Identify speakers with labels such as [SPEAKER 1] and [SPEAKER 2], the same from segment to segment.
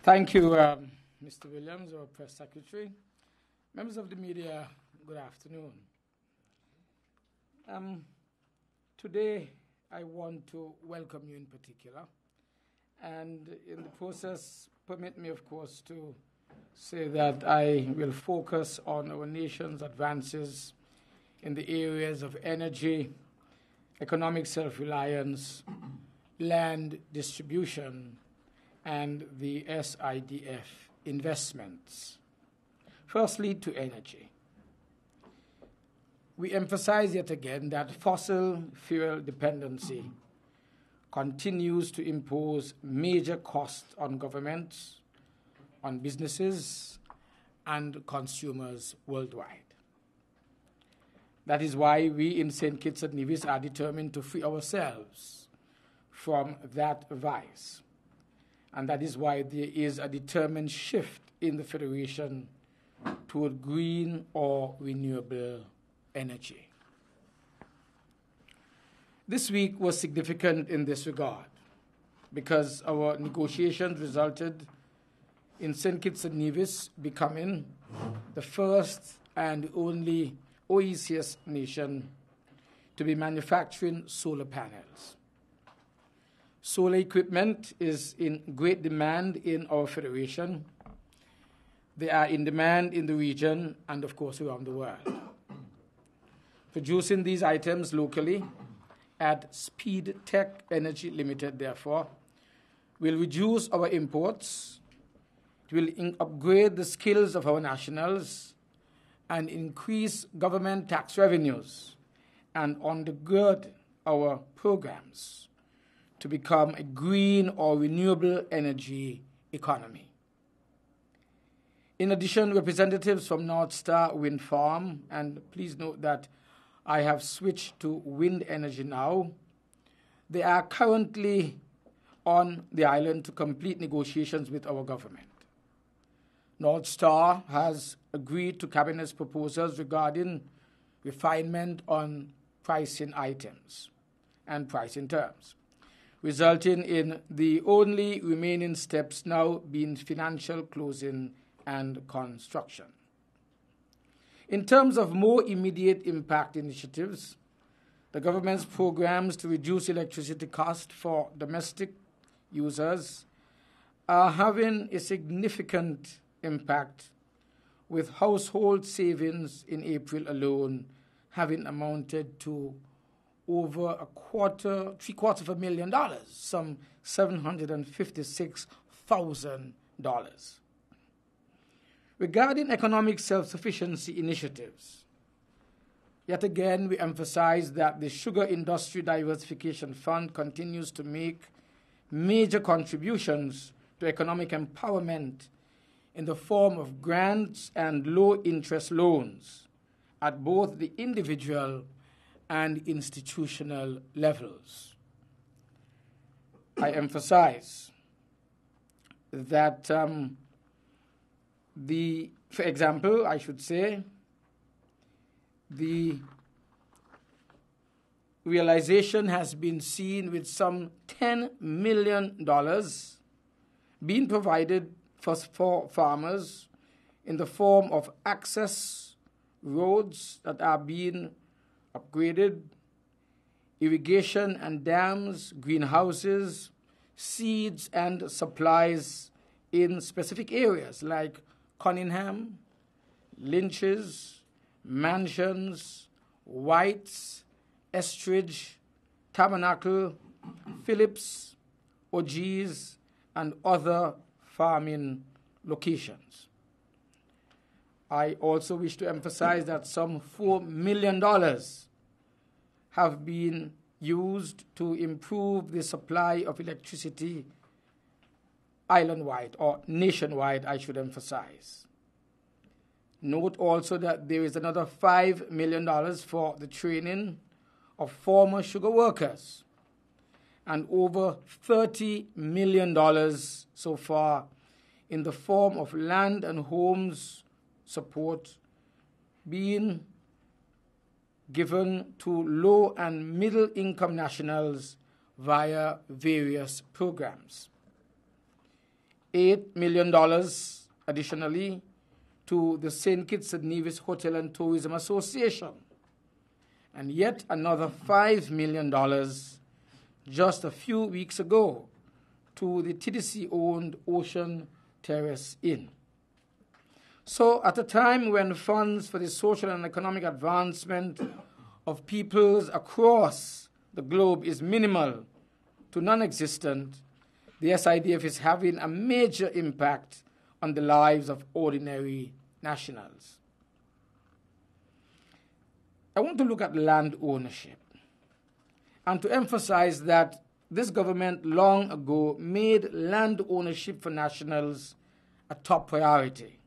[SPEAKER 1] Thank you, Mr. Williams, our press secretary. Members of the media, good afternoon. Today, I want to welcome you in particular. And in the process, permit me, of course, to say that I will focus on our nation's advances in the areas of energy, economic self-reliance, land distribution, and the SIDF investments. Firstly, to energy. We emphasize yet again that fossil fuel dependency continues to impose major costs on governments, on businesses, and consumers worldwide. That is why we in St. Kitts-Nevis are determined to free ourselves from that vice. And that is why there is a determined shift in the Federation toward green or renewable energy. This week was significant in this regard because our negotiations resulted in St. Kitts-Nevis becoming the first and only OECS nation to be manufacturing solar panels. Solar equipment is in great demand in our federation. They are in demand in the region and, of course, around the world. Producing these items locally at Speed Tech Energy Limited, therefore, will reduce our imports, it will upgrade the skills of our nationals, and increase government tax revenues, and undergird our programs to become a green or renewable energy economy. In addition, representatives from North Star Wind Farm, and please note that I have switched to wind energy now, they are currently on the island to complete negotiations with our government. North Star has agreed to Cabinet's proposals regarding refinement on pricing items and pricing terms, resulting in the only remaining steps now being financial closing and construction. In terms of more immediate impact initiatives, the government's programs to reduce electricity costs for domestic users are having a significant impact, with household savings in April alone having amounted to over $756,000, some $756,000. Regarding economic self-sufficiency initiatives, yet again we emphasize that the Sugar Industry Diversification Fund continues to make major contributions to economic empowerment in the form of grants and low-interest loans at both the individual and institutional levels. I emphasize that for example, I should say, the realization has been seen with some $10 million being provided for farmers in the form of access roads that are being upgraded, irrigation and dams, greenhouses, seeds and supplies in specific areas like Cunningham, Lynches, Mansions, Whites, Estridge, Tabernacle, Phillips, O'Gee's, and other farming locations. I also wish to emphasize that some $4 million have been used to improve the supply of electricity island-wide, or nationwide, I should emphasize. Note also that there is another $5 million for the training of former sugar workers, and over $30 million so far in the form of land and homes support being given to low and middle income nationals via various programs. $8 million additionally to the St. Kitts-Nevis Hotel and Tourism Association, and yet another $5 million just a few weeks ago to the TDC-owned Ocean Terrace Inn. So at a time when funds for the social and economic advancement of peoples across the globe is minimal to non-existent, the SIDF is having a major impact on the lives of ordinary nationals. I want to look at land ownership and to emphasize that this government long ago made land ownership for nationals a top priority,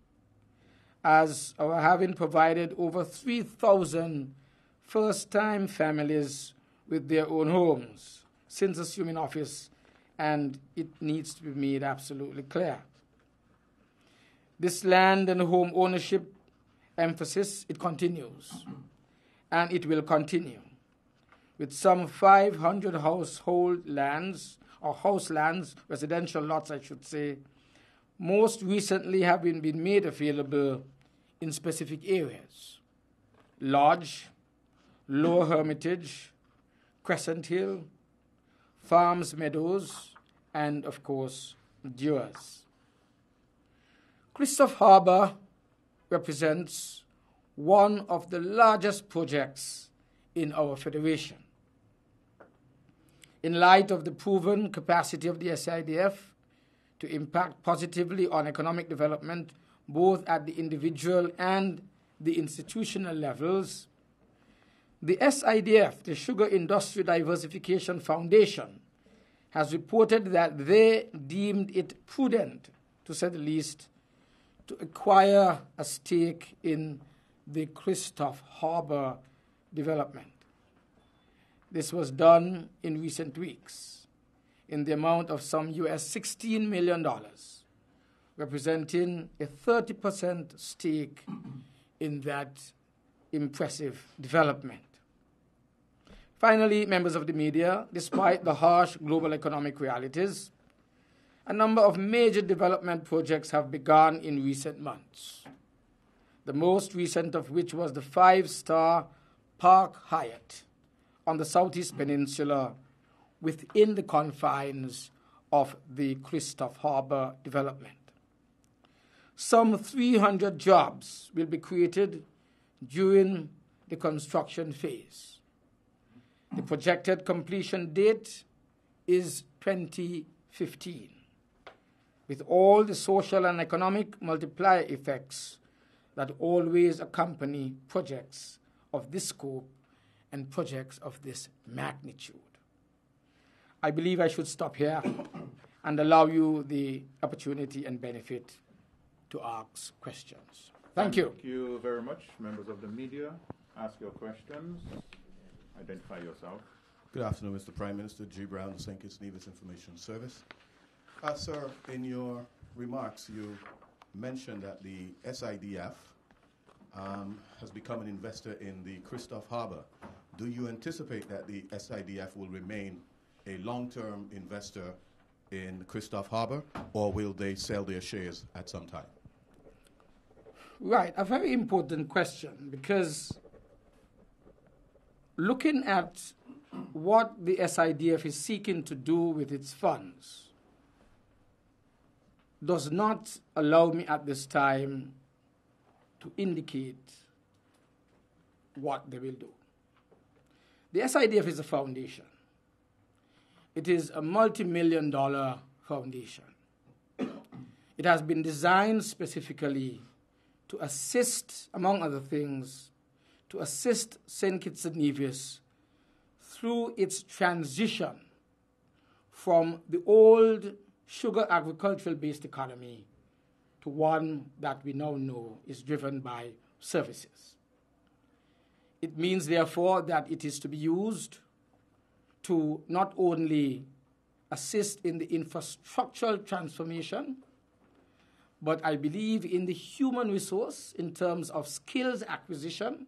[SPEAKER 1] as our having provided over 3,000 first-time families with their own homes since assuming office, and it needs to be made absolutely clear. This land and home ownership emphasis, it continues, and it will continue, with some 500 household lands, or house lands, residential lots I should say, most recently having been made available in specific areas: Lodge, Lower Hermitage, Crescent Hill, Farms Meadows, and of course, Dewars. Christophe Harbour represents one of the largest projects in our federation. In light of the proven capacity of the SIDF to impact positively on economic development, both at the individual and the institutional levels, the SIDF, the Sugar Industry Diversification Foundation, has reported that they deemed it prudent, to say the least, to acquire a stake in the Christophe Harbour development. This was done in recent weeks in the amount of some US $16 million, representing a 30% stake in that impressive development. Finally, members of the media, despite the harsh global economic realities, a number of major development projects have begun in recent months, the most recent of which was the 5-star Park Hyatt on the Southeast Peninsula within the confines of the Christophe Harbour development. Some 300 jobs will be created during the construction phase. The projected completion date is 2015, with all the social and economic multiplier effects that always accompany projects of this scope and projects of this magnitude. I believe I should stop here and allow you the opportunity and benefit to ask questions. Thank you.
[SPEAKER 2] Thank you very much, members of the media. Ask your questions. Identify yourself.
[SPEAKER 3] Good afternoon, Mr. Prime Minister. G. Brown, St. Kitts-Nevis Information Service. Sir, in your remarks, you mentioned that the SIDF has become an investor in the Christophe Harbour. Do you anticipate that the SIDF will remain a long-term investor in Christophe Harbour, or will they sell their shares at some time?
[SPEAKER 1] Right, a very important question, because looking at what the SIDF is seeking to do with its funds does not allow me at this time to indicate what they will do. The SIDF is a foundation. It is a multi-million-dollar foundation. It has been designed specifically to assist, among other things, to assist St. Kitts-Nevis through its transition from the old sugar agricultural-based economy to one that we now know is driven by services. It means, therefore, that it is to be used to not only assist in the infrastructural transformation, but I believe in the human resource in terms of skills acquisition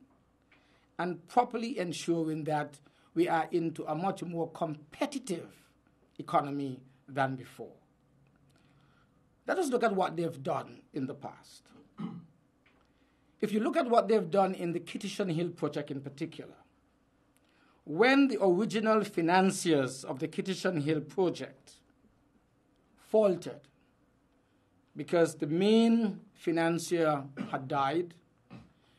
[SPEAKER 1] and properly ensuring that we are into a much more competitive economy than before. Let us look at what they've done in the past. If you look at what they've done in the Kitts-Nevis project in particular, when the original financiers of the Kitts-Nevis project faltered because the main financier had died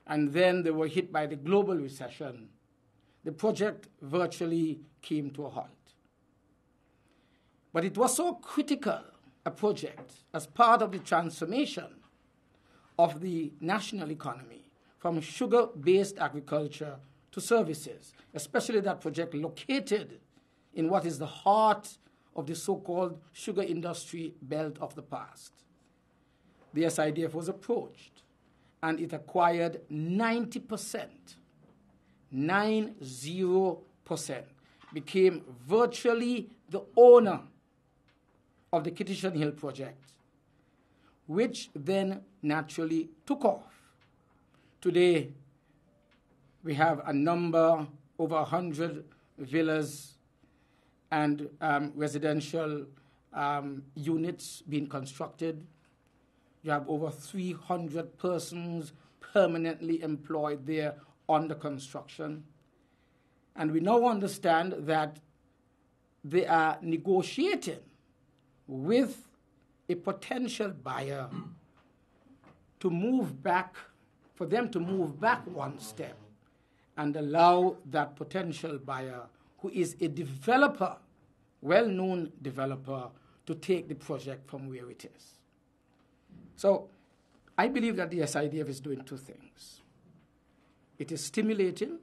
[SPEAKER 1] and then they were hit by the global recession, the project virtually came to a halt. But it was so critical a project as part of the transformation of the national economy from sugar-based agriculture to services, especially that project located in what is the heart of the so-called sugar industry belt of the past. The SIDF was approached and it acquired 90%, 90%, became virtually the owner of the Kitts-Nevis project, which then naturally took off. Today, we have a number, over 100 villas and residential units being constructed. You have over 300 persons permanently employed there under construction. And we now understand that they are negotiating with a potential buyer to move back, for them to move back one step and allow that potential buyer, who is a developer, well-known developer, to take the project from where it is. So I believe that the SIDF is doing two things. It is stimulating,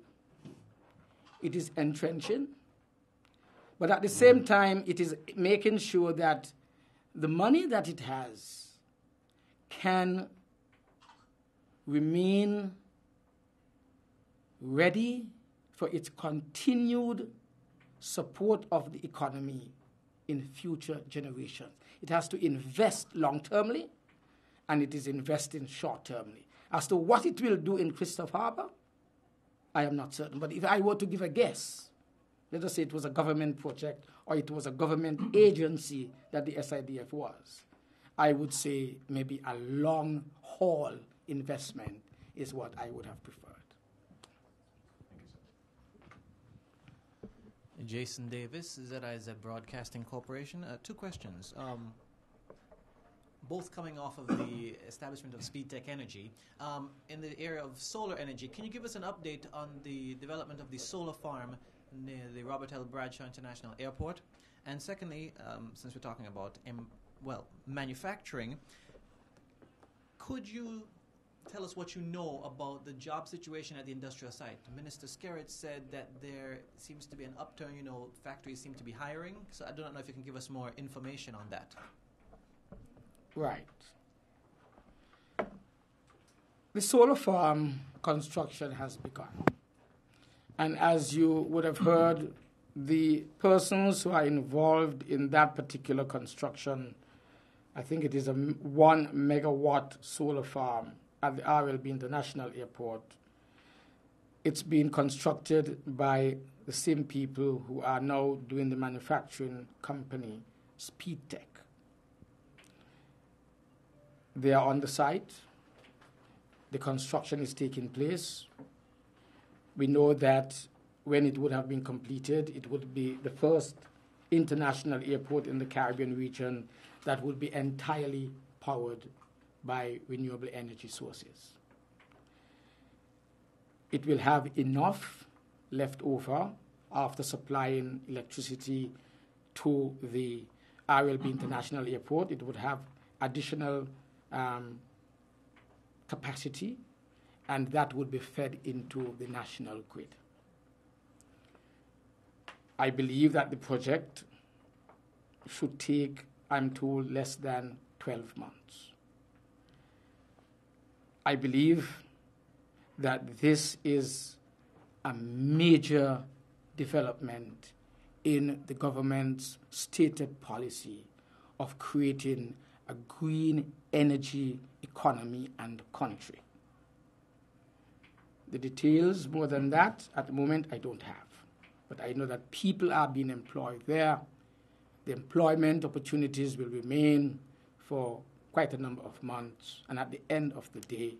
[SPEAKER 1] it is entrenching, but at the same time, it is making sure that the money that it has can remain ready for its continued support of the economy in future generations. It has to invest long-termly, and it is investing short-termly. As to what it will do in Christopher Harbour, I am not certain. But if I were to give a guess, let us say it was a government project or it was a government agency that the SIDF was, I would say maybe a long-haul investment is what I would have preferred.
[SPEAKER 4] Jason Davis, ZIZ Broadcasting Corporation. Two questions. Both coming off of the establishment of SpeedTech Energy. In the area of solar energy, can you give us an update on the development of the solar farm near the Robert L. Bradshaw International Airport? And secondly, since we're talking about manufacturing, could you tell us what you know about the job situation at the industrial site? Minister Skerritt said that there seems to be an upturn, factories seem to be hiring. So I don't know if you can give us more information on that.
[SPEAKER 1] Right. The solar farm construction has begun. And as you would have heard, the persons who are involved in that particular construction, I think it is a 1 megawatt solar farm at the RLB International Airport. It's being constructed by the same people who are now doing the manufacturing company, SpeedTech. They are on the site. The construction is taking place. We know that when it would have been completed, it would be the first international airport in the Caribbean region that would be entirely powered by renewable energy sources. It will have enough left over after supplying electricity to the RLB International Airport. It would have additional capacity, and that would be fed into the national grid. I believe that the project should take, I'm told, less than 12 months. I believe that this is a major development in the government's stated policy of creating a green energy economy and country. The details, more than that, at the moment, I don't have. But I know that people are being employed there. The employment opportunities will remain for quite a number of months, and at the end of the day,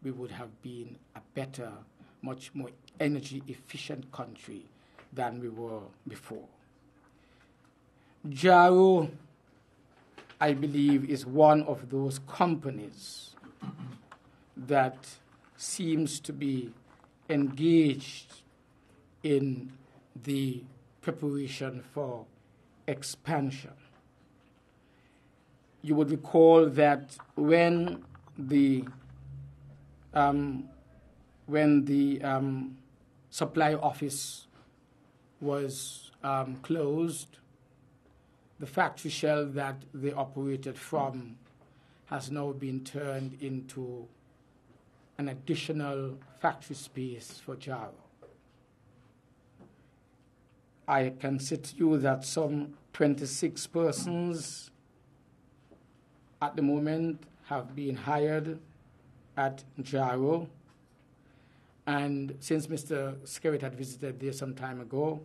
[SPEAKER 1] we would have been a better, much more energy efficient country than we were before. Jaro, I believe, is one of those companies that seems to be engaged in the preparation for expansion. You would recall that when the supply office was closed, the factory shell that they operated from has now been turned into an additional factory space for Jaro. I can say to you that some 26 persons at the moment have been hired at Jaro, and since Mr. Skerritt had visited there some time ago,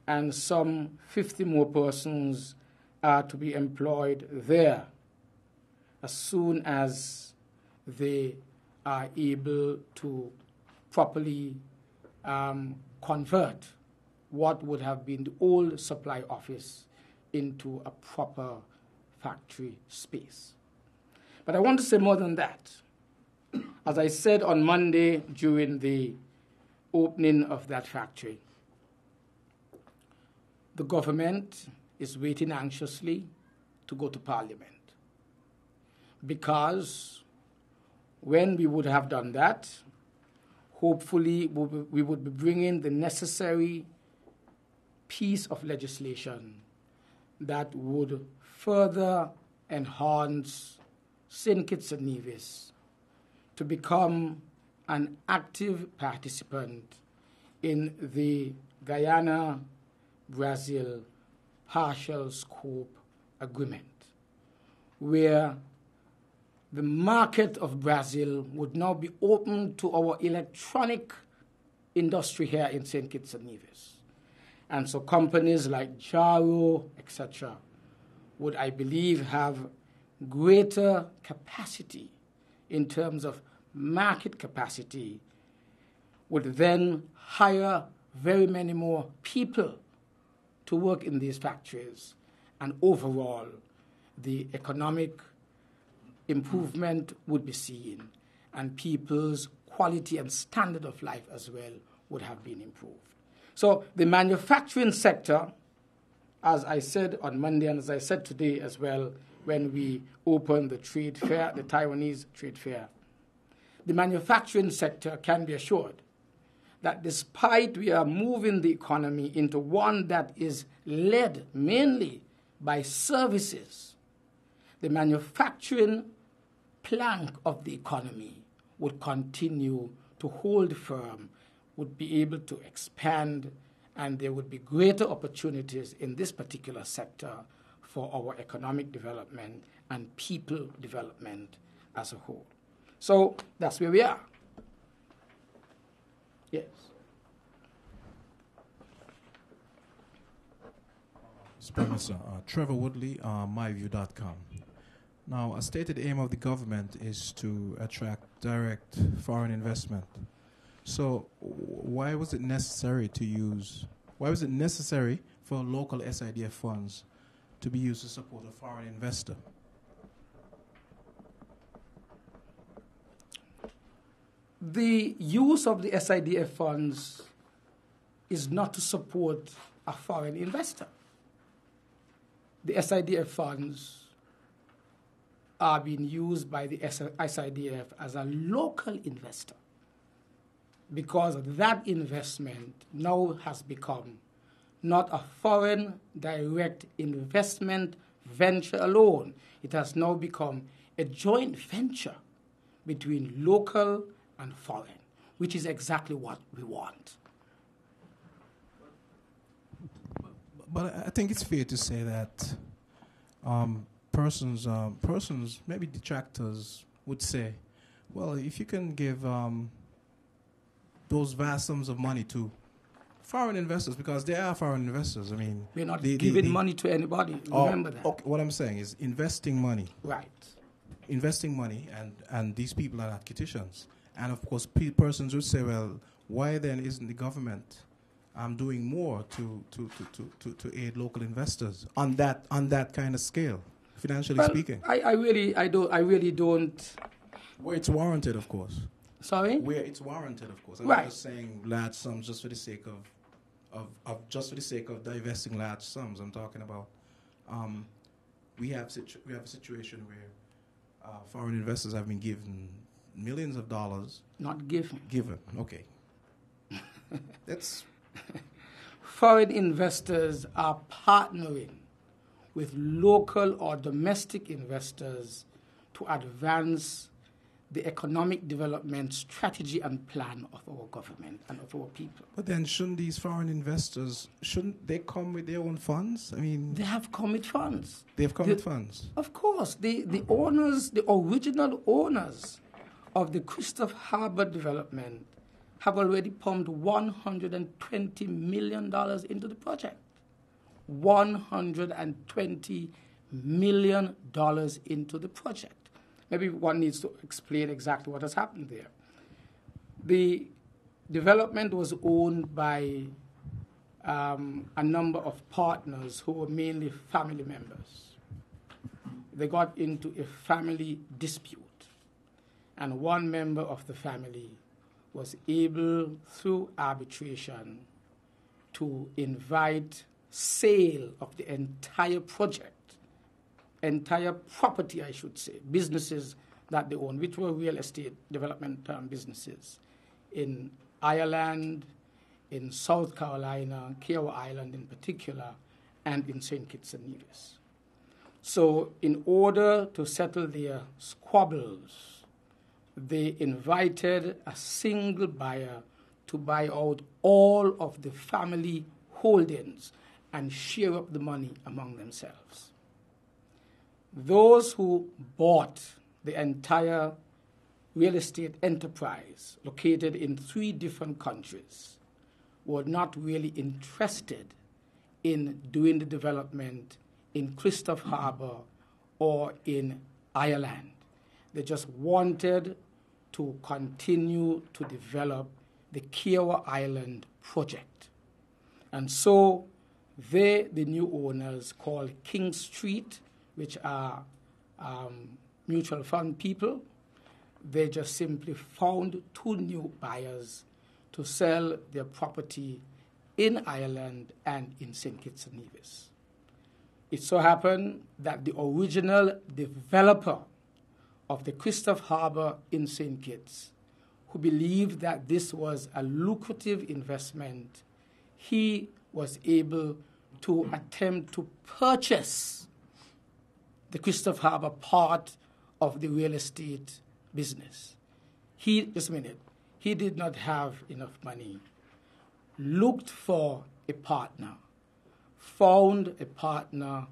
[SPEAKER 1] and some 50 more persons are to be employed there as soon as they are able to properly convert what would have been the old supply office into a proper factory space. But I want to say more than that. As I said on Monday during the opening of that factory, the government is waiting anxiously to go to Parliament, because when we would have done that, hopefully we would be bringing the necessary piece of legislation that would further enhance St. Kitts-Nevis to become an active participant in the Guyana-Brazil partial scope agreement, where the market of Brazil would now be open to our electronic industry here in St. Kitts and Nevis. And so companies like Jaro, etc., would, I believe, have greater capacity in terms of market capacity, would then hire very many more people to work in these factories, and overall the economic improvement would be seen, and people's quality and standard of life as well would have been improved. So the manufacturing sector, as I said on Monday and as I said today as well when we opened the trade fair, the Taiwanese trade fair, the manufacturing sector can be assured that despite we are moving the economy into one that is led mainly by services, the manufacturing plank of the economy would continue to hold firm, would be able to expand, and there would be greater opportunities in this particular sector for our economic development and people development as a whole. So that's where we are. Yes.
[SPEAKER 5] Sir, Trevor Woodley, myview.com. Now, a stated aim of the government is to attract direct foreign investment. So, why was it necessary for local SIDF funds to be used to support a foreign investor?
[SPEAKER 1] The use of the SIDF funds is not to support a foreign investor. The SIDF funds are being used by the SIDF as a local investor, because that investment now has become not a foreign direct investment venture alone. It has now become a joint venture between local and foreign, which is exactly what we want.
[SPEAKER 5] But I think it's fair to say that persons, maybe detractors, would say, well, if you can give those vast sums of money to foreign investors, because there are foreign investors. I mean,
[SPEAKER 1] we're not giving money to anybody. Remember that.
[SPEAKER 5] Okay, what I'm saying is investing money.
[SPEAKER 1] Right.
[SPEAKER 5] Investing money, and these people are not Kittitians. And of course, persons would say, well, why then isn't the government doing more to aid local investors on that kind of scale, financially speaking?
[SPEAKER 1] I really don't.
[SPEAKER 5] Where it's warranted, of course.
[SPEAKER 1] Sorry?
[SPEAKER 5] Where it's warranted, of course. I'm
[SPEAKER 1] Right.
[SPEAKER 5] not just saying large sums just for the sake of divesting large sums. I'm talking about we have a situation where foreign investors have been given millions of dollars.
[SPEAKER 1] Not given.
[SPEAKER 5] Given, okay. That's
[SPEAKER 1] Foreign investors are partnering with local or domestic investors to advance the economic development strategy and plan of our government and of our people.
[SPEAKER 5] But then shouldn't these foreign investors, shouldn't they come with their own funds? I mean,
[SPEAKER 1] They have come with funds.
[SPEAKER 5] they've come with funds.
[SPEAKER 1] Of course, the owners, the original owners of the Christopher Harbour development have already pumped $120 million into the project. $120 million into the project. Maybe one needs to explain exactly what has happened there. The development was owned by a number of partners who were mainly family members. They got into a family dispute, and one member of the family was able, through arbitration, to invite sale of the entire project, entire property, I should say, businesses that they own, which were real estate development businesses in Ireland, in South Carolina, Kiowa Island in particular, and in St. Kitts and Nevis. So in order to settle their squabbles, they invited a single buyer to buy out all of the family holdings and share up the money among themselves. Those who bought the entire real estate enterprise located in 3 different countries were not really interested in doing the development in Christopher Harbour or in Ireland. They just wanted to continue to develop the Kiowa Island project. And so they, the new owners called King Street, which are mutual fund people, they just simply found 2 new buyers to sell their property in Ireland and in St. Kitts and Nevis. It so happened that the original developer of the Christopher Harbour in St. Kitts, who believed that this was a lucrative investment, he was able to attempt to purchase the Christopher Harbour part of the real estate business. He did not have enough money, looked for a partner, found a partner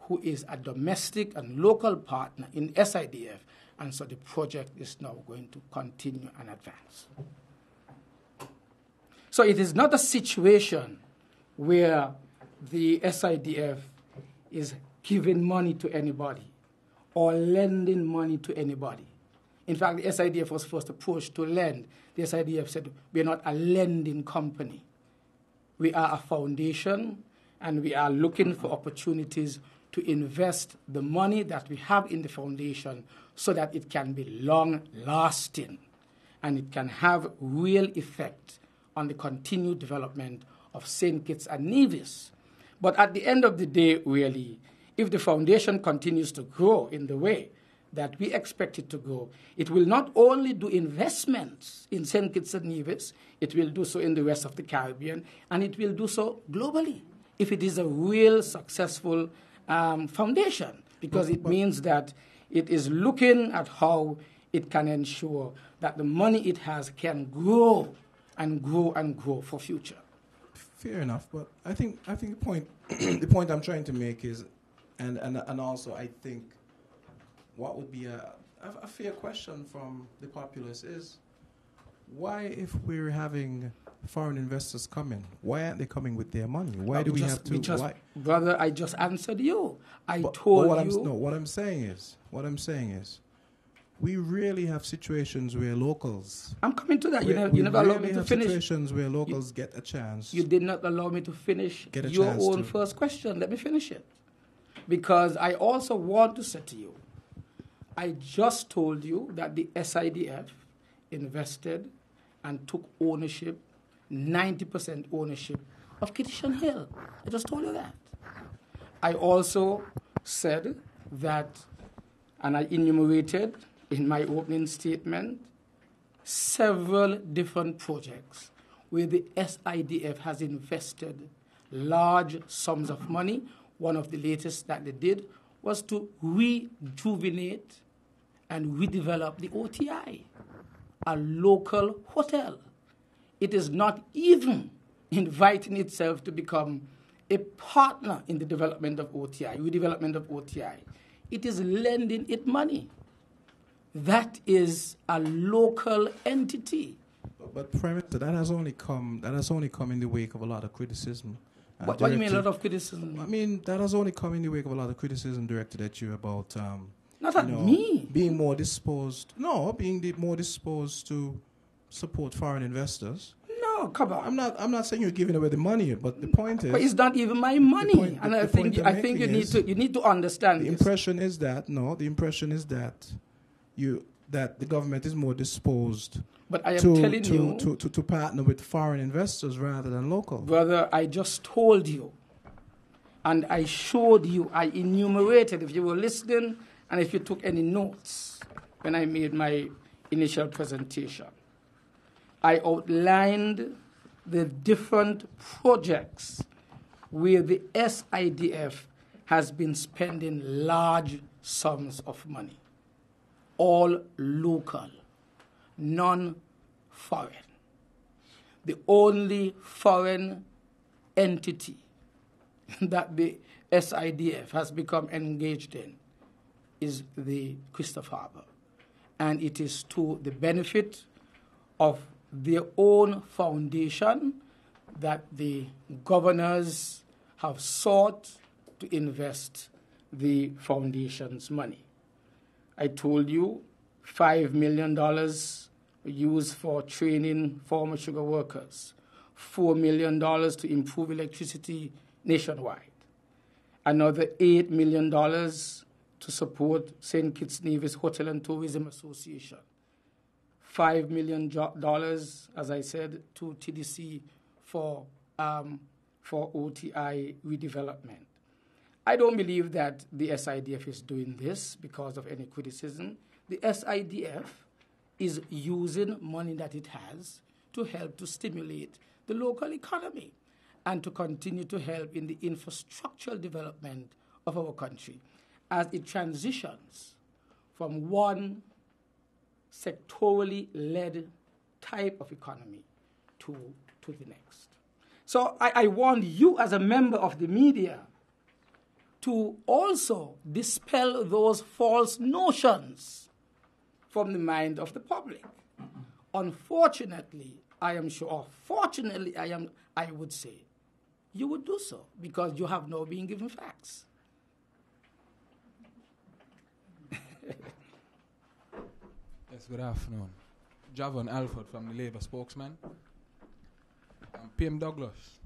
[SPEAKER 1] who is a domestic and local partner in SIDF, and so the project is now going to continue and advance. So it is not a situation where the SIDF is giving money to anybody or lending money to anybody. In fact, the SIDF was first approached to lend. The SIDF said, we are not a lending company. We are a foundation, and we are looking for opportunities to invest the money that we have in the foundation so that it can be long-lasting and it can have real effect on the continued development of St. Kitts and Nevis. But at the end of the day, really, if the foundation continues to grow in the way that we expect it to grow, it will not only do investments in St. Kitts and Nevis, it will do so in the rest of the Caribbean, and it will do so globally if it is a real successful foundation, because it means that it is looking at how it can ensure that the money it has can grow and grow and grow for future.
[SPEAKER 5] Fair enough, but I think the point the point I'm trying to make is, and also I think what would be a fair question from the populace is, why, if we're having foreign investors coming, why aren't they coming with their money? Why do we have to? Why?
[SPEAKER 1] Brother, I just answered you.
[SPEAKER 5] But
[SPEAKER 1] told
[SPEAKER 5] what
[SPEAKER 1] you.
[SPEAKER 5] what I'm saying is, we really have situations where locals.
[SPEAKER 1] I'm coming to that. You never
[SPEAKER 5] really
[SPEAKER 1] allowed me to finish.
[SPEAKER 5] Situations where locals get a chance.
[SPEAKER 1] You did not allow me to finish your own first question. Let me finish it. Because I also want to say to you, I just told you that the SIDF invested and took ownership, 90% ownership of Kitchen Hill. I just told you that. I also said that, and I enumerated in my opening statement, several different projects where the SIDF has invested large sums of money. One of the latest that they did was to rejuvenate and redevelop the OTI, a local hotel. It is not even inviting itself to become a partner in the development of OTI, redevelopment of OTI. It is lending it money. That is a local entity.
[SPEAKER 5] But Prime Minister, that has only come in the wake of a lot of criticism.
[SPEAKER 1] What do you mean a lot of criticism?
[SPEAKER 5] I mean, that has only come in the wake of a lot of criticism directed at you about
[SPEAKER 1] not at me.
[SPEAKER 5] Being more disposed to support foreign investors.
[SPEAKER 1] No, come on.
[SPEAKER 5] I'm not saying you're giving away the money, but the point is.
[SPEAKER 1] But it's not even my money, and I think you need to understand.
[SPEAKER 5] The impression is that the government is more disposed.
[SPEAKER 1] But I am telling you
[SPEAKER 5] to partner with foreign investors rather than local.
[SPEAKER 1] Brother, I just told you, and I showed you, I enumerated, if you were listening, and if you took any notes when I made my initial presentation. I outlined the different projects where the SIDF has been spending large sums of money, all local, non-foreign. The only foreign entity that the SIDF has become engaged in is the Christopher Harbour. And it is to the benefit of their own foundation that the governors have sought to invest the foundation's money. I told you $5 million used for training former sugar workers, $4 million to improve electricity nationwide, another $8 million to support St. Kitts-Nevis Hotel and Tourism Association, $5 million, as I said, to TDC for OTI redevelopment. I don't believe that the SIDF is doing this because of any criticism. The SIDF is using money that it has to help to stimulate the local economy and to continue to help in the infrastructural development of our country as it transitions from one sectorally led type of economy to the next. So I want you as a member of the media to also dispel those false notions from the mind of the public. Unfortunately, I am sure, or fortunately, I would say, you would do so because you have now been given facts.
[SPEAKER 6] Yes, good afternoon. Javon Alford from the Labour spokesman. PM Douglas,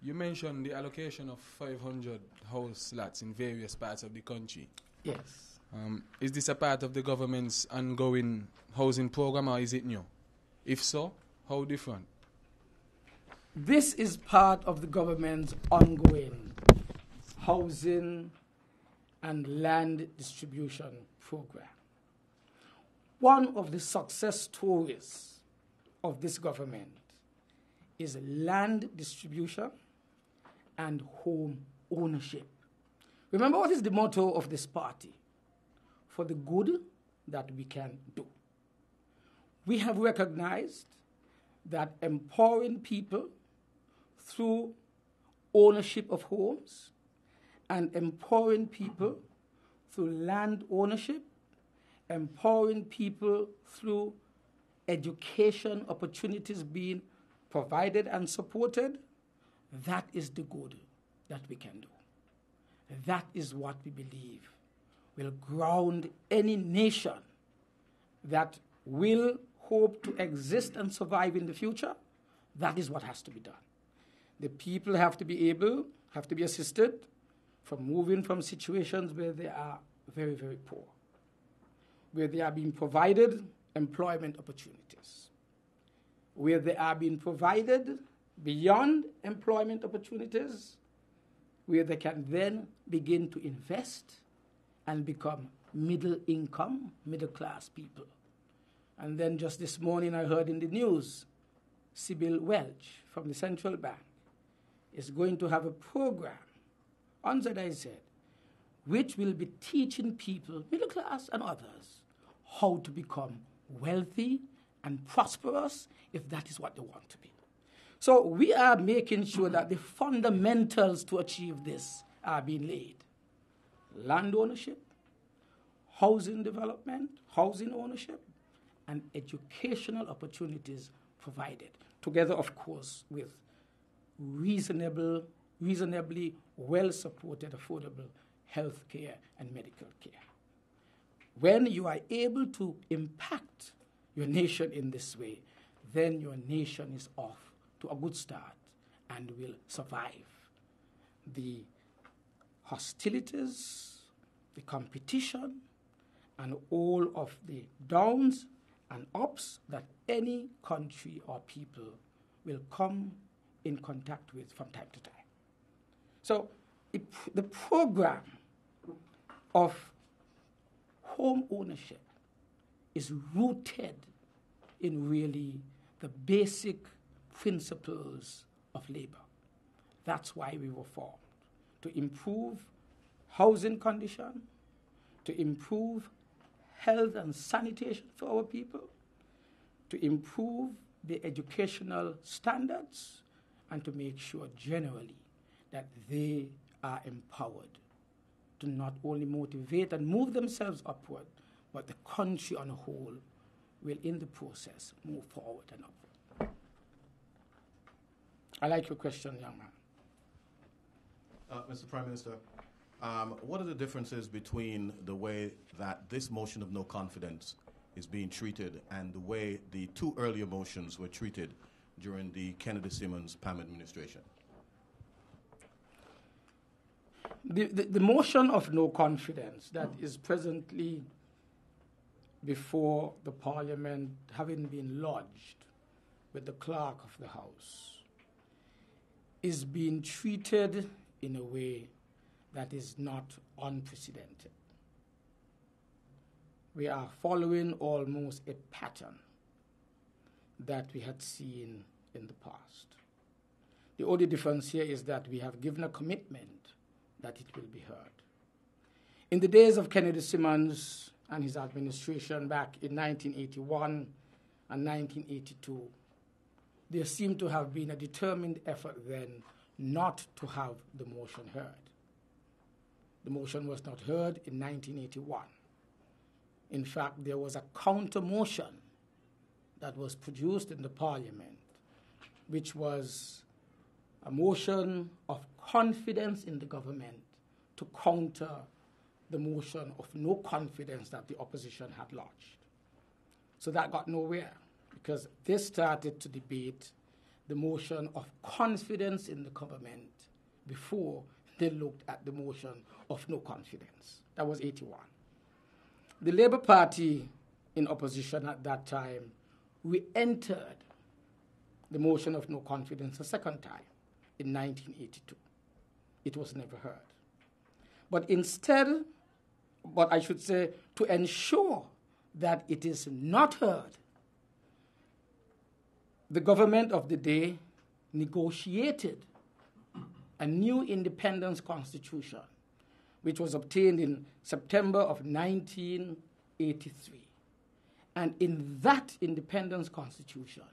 [SPEAKER 6] you mentioned the allocation of 500 house lots in various parts of the country.
[SPEAKER 1] Yes.
[SPEAKER 6] Is this a part of the government's ongoing housing program or is it new? If so, how different?
[SPEAKER 1] This is part of the government's ongoing housing and land distribution program. One of the success stories of this government is land distribution and home ownership. Remember what is the motto of this party? For the good that we can do. We have recognized that empowering people through ownership of homes and empowering people through land ownership, empowering people through education opportunities being provided and supported, that is the good that we can do. That is what we believe will ground any nation that will hope to exist and survive in the future. That is what has to be done. The people have to be assisted from moving from situations where they are very, very poor, where they are being provided employment opportunities, where they are being provided beyond employment opportunities, where they can then begin to invest and become middle-income, middle-class people. And then just this morning I heard in the news, Sybil Welch from the Central Bank is going to have a program on ZIZ which will be teaching people, middle class and others, how to become wealthy and prosperous if that is what they want to be. So we are making sure that the fundamentals to achieve this are being laid. Land ownership, housing development, housing ownership, and educational opportunities provided, together, of course, with reasonably well-supported, affordable health care and medical care. When you are able to impact your nation in this way, then your nation is off to a good start and will survive the hostilities, the competition, and all of the downs and ups that any country or people will come in contact with from time to time. So the program of home ownership is rooted in really the basic principles of labor. That's why we were formed, to improve housing condition, to improve health and sanitation for our people, to improve the educational standards, and to make sure generally that they are empowered to not only motivate and move themselves upward, but the country on a whole will in the process move forward and upward. I like your question, young man.
[SPEAKER 3] Mr. Prime Minister, what are the differences between the way that this motion of no confidence is being treated and the way the two earlier motions were treated during the Kennedy-Simmons PAM administration?
[SPEAKER 1] The motion of no confidence that is presently before the Parliament, having been lodged with the Clerk of the House, is being treated in a way that is not unprecedented. We are following almost a pattern that we had seen in the past. The only difference here is that we have given a commitment that it will be heard. In the days of Kennedy-Simmons and his administration back in 1981 and 1982, there seemed to have been a determined effort then not to have the motion heard. The motion was not heard in 1981. In fact, there was a counter motion that was produced in the Parliament, which was a motion of confidence in the government to counter the motion of no confidence that the opposition had lodged. So that got nowhere, because they started to debate the motion of confidence in the government before they looked at the motion of no confidence. That was 81. The Labour Party in opposition at that time re-entered the motion of no confidence a second time in 1982. It was never heard. But I should say, to ensure that it is not heard, the government of the day negotiated a new independence constitution, which was obtained in September of 1983. And in that independence constitution,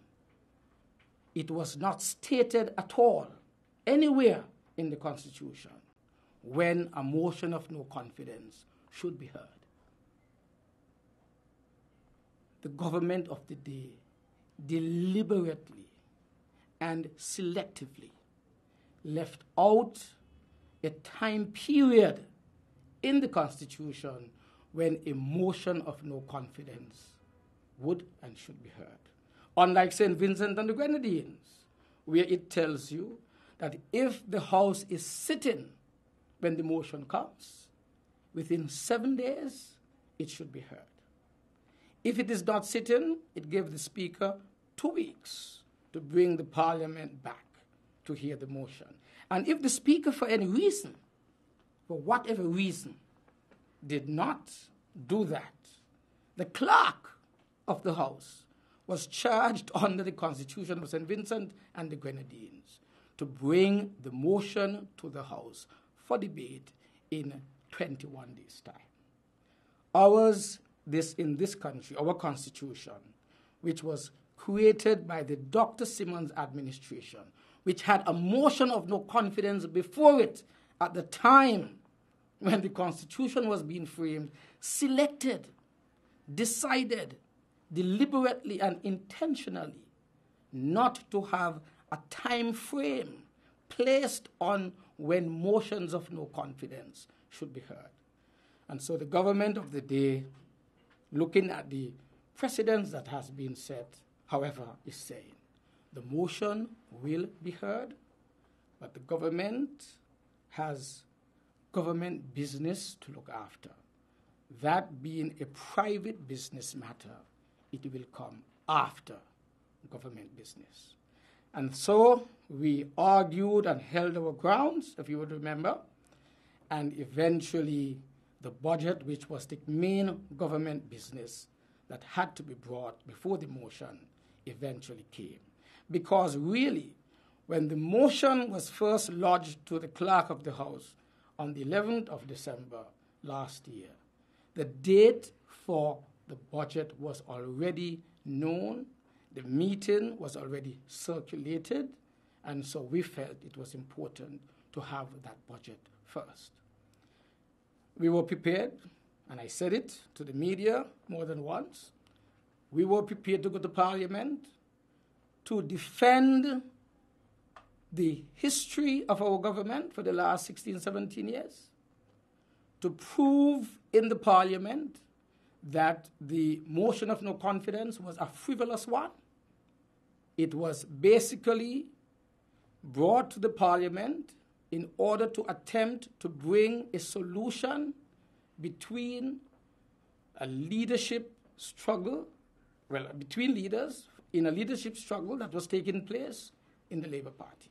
[SPEAKER 1] it was not stated at all, anywhere in the constitution, when a motion of no confidence should be heard. The government of the day deliberately and selectively left out a time period in the Constitution when a motion of no confidence would and should be heard. Unlike St. Vincent and the Grenadines, where it tells you that if the House is sitting when the motion comes, within 7 days, it should be heard. If it is not sitting, it gives the Speaker 2 weeks to bring the Parliament back to hear the motion. And if the Speaker, for any reason, for whatever reason, did not do that, the clerk of the House was charged under the Constitution of St. Vincent and the Grenadines to bring the motion to the House for debate in 21 days' time. In this country, our Constitution, which was created by the Dr. Simmons administration, which had a motion of no confidence before it at the time when the Constitution was being framed, selected, decided deliberately and intentionally not to have a time frame placed on when motions of no confidence should be heard. And so the government of the day, looking at the precedence that has been set, however, is saying the motion will be heard, but the government has government business to look after. That being a private business matter, it will come after government business. And so we argued and held our grounds, if you would remember, and eventually the budget, which was the main government business that had to be brought before the motion, eventually came. Because really, when the motion was first lodged to the clerk of the House on the 11th of December last year, the date for the budget was already known, the meeting was already circulated, and so we felt it was important to have that budget first. We were prepared, and I said it to the media more than once, we were prepared to go to Parliament to defend the history of our government for the last 16, 17 years, to prove in the Parliament that the motion of no confidence was a frivolous one. It was basically brought to the Parliament in order to attempt to bring a solution between a leadership struggle, between leaders in a leadership struggle that was taking place in the Labour Party.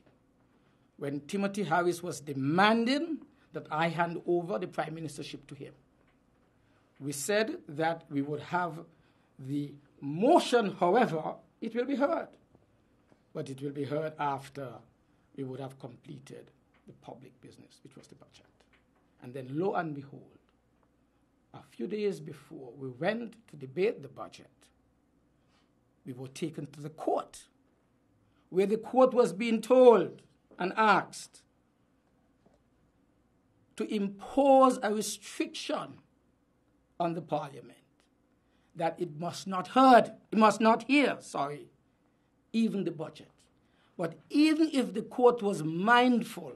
[SPEAKER 1] When Timothy Harris was demanding that I hand over the prime ministership to him, we said that we would have the motion, however, it will be heard. But it will be heard after we would have completed the public business, which was the budget. And then lo and behold, a few days before we went to debate the budget, we were taken to the court, where the court was being told and asked to impose a restriction on the Parliament that it must not hear, even the budget. But even if the court was mindful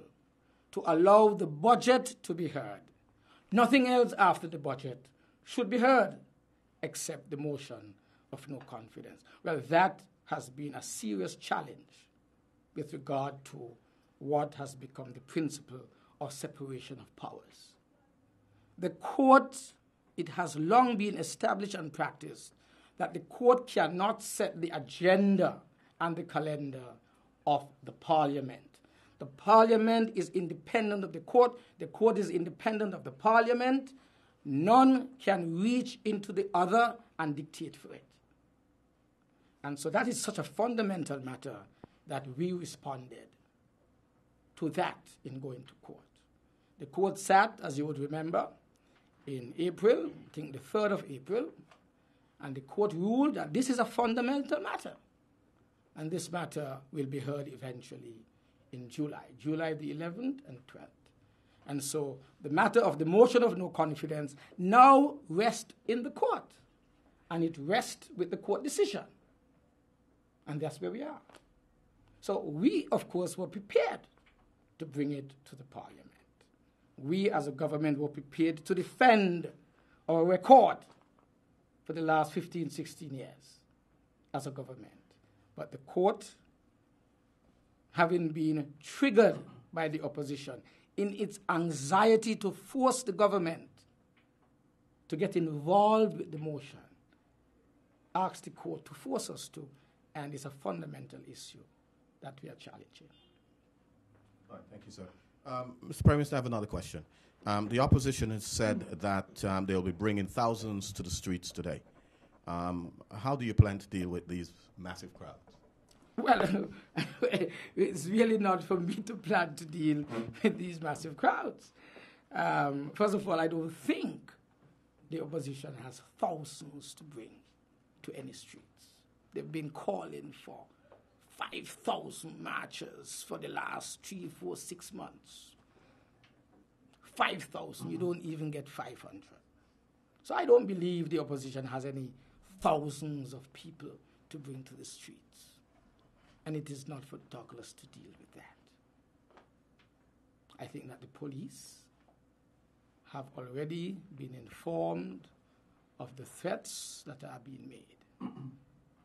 [SPEAKER 1] to allow the budget to be heard, nothing else after the budget should be heard except the motion of no confidence. Well, that has been a serious challenge with regard to what has become the principle of separation of powers. The court, it has long been established and practiced that the court cannot set the agenda and the calendar of the Parliament. The Parliament is independent of the court is independent of the Parliament. None can reach into the other and dictate for it. And so that is such a fundamental matter that we responded to that in going to court. The court sat, as you would remember, in April, I think the 3rd of April, and the court ruled that this is a fundamental matter. And this matter will be heard eventually in July the 11th and 12th. And so the matter of the motion of no confidence now rests in the court, and it rests with the court decision. And that's where we are. So we, of course, were prepared to bring it to the parliament. We, as a government, were prepared to defend our record for the last 15, 16 years as a government. But the court, having been triggered by the opposition in its anxiety to force the government to get involved with the motion, asked the court to force us to, and it's a fundamental issue that we are challenging.
[SPEAKER 3] All right, thank you, sir. Mr. Prime Minister, I have another question. The opposition has said that they'll be bringing thousands to the streets today. How do you plan to deal with these massive crowds?
[SPEAKER 1] Well, it's really not for me to plan to deal with these massive crowds. First of all, I don't think the opposition has thousands to bring to any streets. They've been calling for 5,000 marchers for the last 3, 4, 6 months. 5,000, you don't even get 500. So I don't believe the opposition has any thousands of people to bring to the streets. And it is not for Douglas to deal with that. I think that the police have already been informed of the threats that are being made.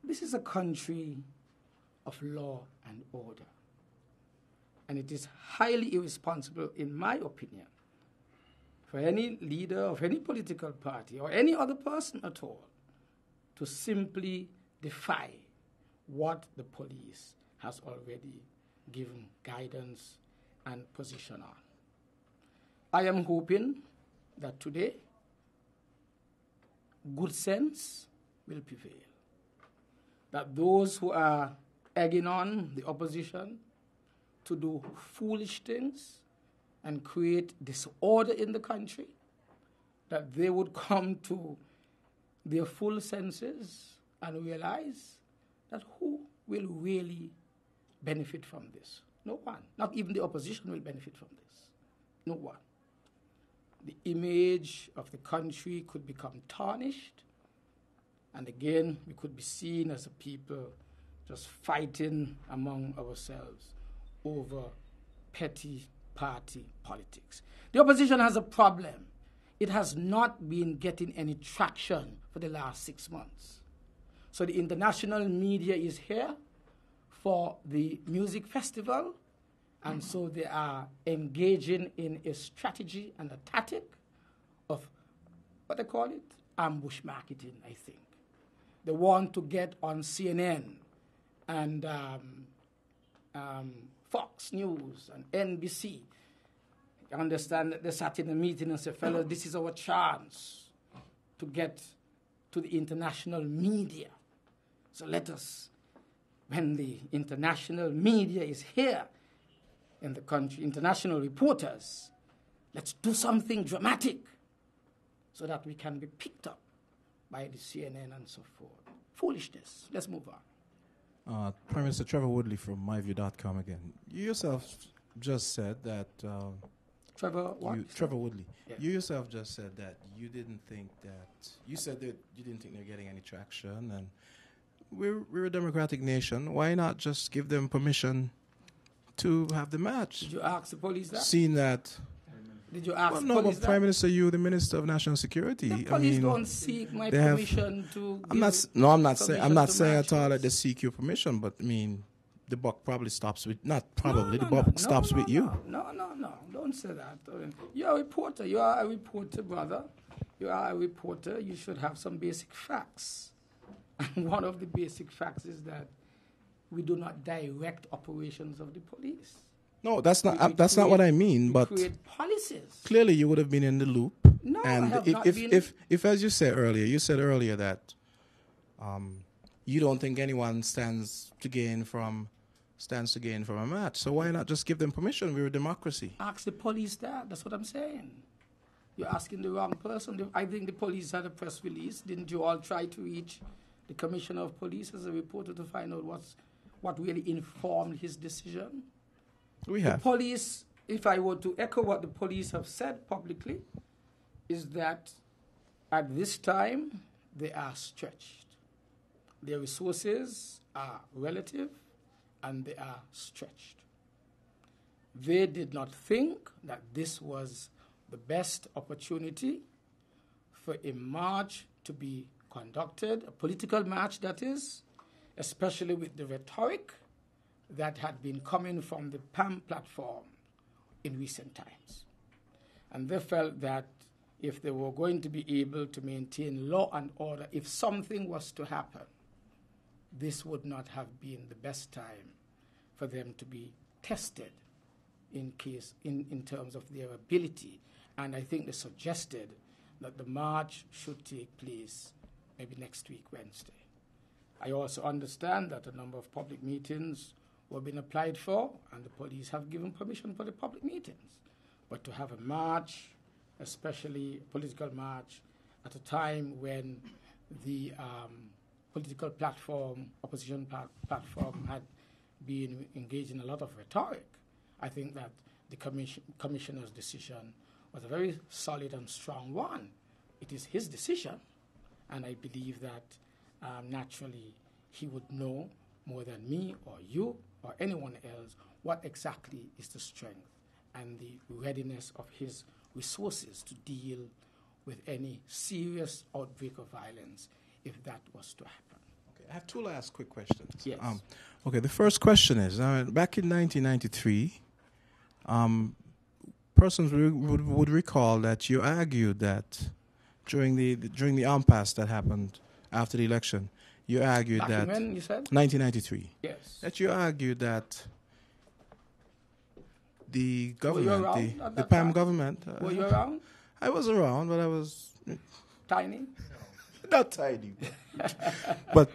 [SPEAKER 1] This is a country of law and order. And it is highly irresponsible, in my opinion, for any leader of any political party or any other person at all to simply defy what the police has already given guidance and position on. I am hoping that today good sense will prevail. That those who are egging on the opposition to do foolish things and create disorder in the country, that they would come to their full senses and realize that who will really benefit from this? No one. Not even the opposition will benefit from this. No one. The image of the country could become tarnished, and again, we could be seen as a people just fighting among ourselves over petty party politics. The opposition has a problem. It has not been getting any traction for the last 6 months. So the international media is here for the music festival, and so they are engaging in a strategy and a tactic of, what they call it, ambush marketing, I think. They want to get on CNN and Fox News and NBC. You understand that they sat in a meeting and said, fellas, this is our chance to get to the international media. So let us, when the international media is here in the country, international reporters, let's do something dramatic so that we can be picked up by the CNN and so forth. Foolishness. Let's move on.
[SPEAKER 5] Prime Minister Trevor Woodley from myview.com again. You yourself just said that...
[SPEAKER 1] Trevor what?
[SPEAKER 5] Trevor Woodley.
[SPEAKER 1] Yes.
[SPEAKER 5] You yourself just said that you didn't think that... You said that you didn't think they're getting any traction, and we're a democratic nation. Why not just give them permission to have the match?
[SPEAKER 1] Did you ask the police that?
[SPEAKER 5] Seeing that...
[SPEAKER 1] Did you ask
[SPEAKER 5] well,
[SPEAKER 1] the
[SPEAKER 5] no,
[SPEAKER 1] police
[SPEAKER 5] but
[SPEAKER 1] that?
[SPEAKER 5] Prime Minister, you, the Minister of National Security.
[SPEAKER 1] The police don't seek my permission to.
[SPEAKER 5] I'm not saying at all that they seek your permission, but I mean, the buck probably stops with the buck stops with you.
[SPEAKER 1] No, don't say that. You're a reporter. You are a reporter, brother. You are a reporter. You should have some basic facts. And one of the basic facts is that we do not direct operations of the police.
[SPEAKER 5] No, that's not what I mean. But
[SPEAKER 1] create policies.
[SPEAKER 5] Clearly, you would have been in the loop.
[SPEAKER 1] No,
[SPEAKER 5] and
[SPEAKER 1] I have not been.
[SPEAKER 5] If as you said earlier that you don't think anyone stands to gain from a match. So why not just give them permission? We're a democracy.
[SPEAKER 1] Ask the police that. That's what I'm saying. You're asking the wrong person. I think the police had a press release. Didn't you all try to reach the commissioner of police as a reporter to find out what really informed his decision?
[SPEAKER 5] We have.
[SPEAKER 1] The police, if I were to echo what the police have said publicly, is that at this time they are stretched. their resources are relative and they are stretched. They did not think that this was the best opportunity for a march to be conducted, a political march that is, especially with the rhetoric that had been coming from the PAM platform in recent times. And they felt that if they were going to be able to maintain law and order, if something was to happen, this would not have been the best time for them to be tested in terms of their ability. And I think they suggested that the march should take place maybe next week, Wednesday. I also understand that a number of public meetings were being applied for, and the police have given permission for the public meetings. But to have a march, especially a political march, at a time when the political platform, opposition platform, had been engaged in a lot of rhetoric, I think that the commissioner's decision was a very solid and strong one. It is his decision, and I believe that naturally he would know more than me or you or anyone else what exactly is the strength and the readiness of his resources to deal with any serious outbreak of violence if that was to happen.
[SPEAKER 5] Okay, I have two last quick questions.
[SPEAKER 1] Yes.
[SPEAKER 5] Okay, the first question is, back in 1993, persons would recall that you argued that during the impasse that happened after the election, you argued
[SPEAKER 1] Back
[SPEAKER 5] that...
[SPEAKER 1] when, you said?
[SPEAKER 5] 1993.
[SPEAKER 1] Yes.
[SPEAKER 5] That you argued that the government, the
[SPEAKER 1] PAM
[SPEAKER 5] PAM government...
[SPEAKER 1] Were you around?
[SPEAKER 5] I was around, but I was...
[SPEAKER 1] Tiny?
[SPEAKER 5] Not tiny. But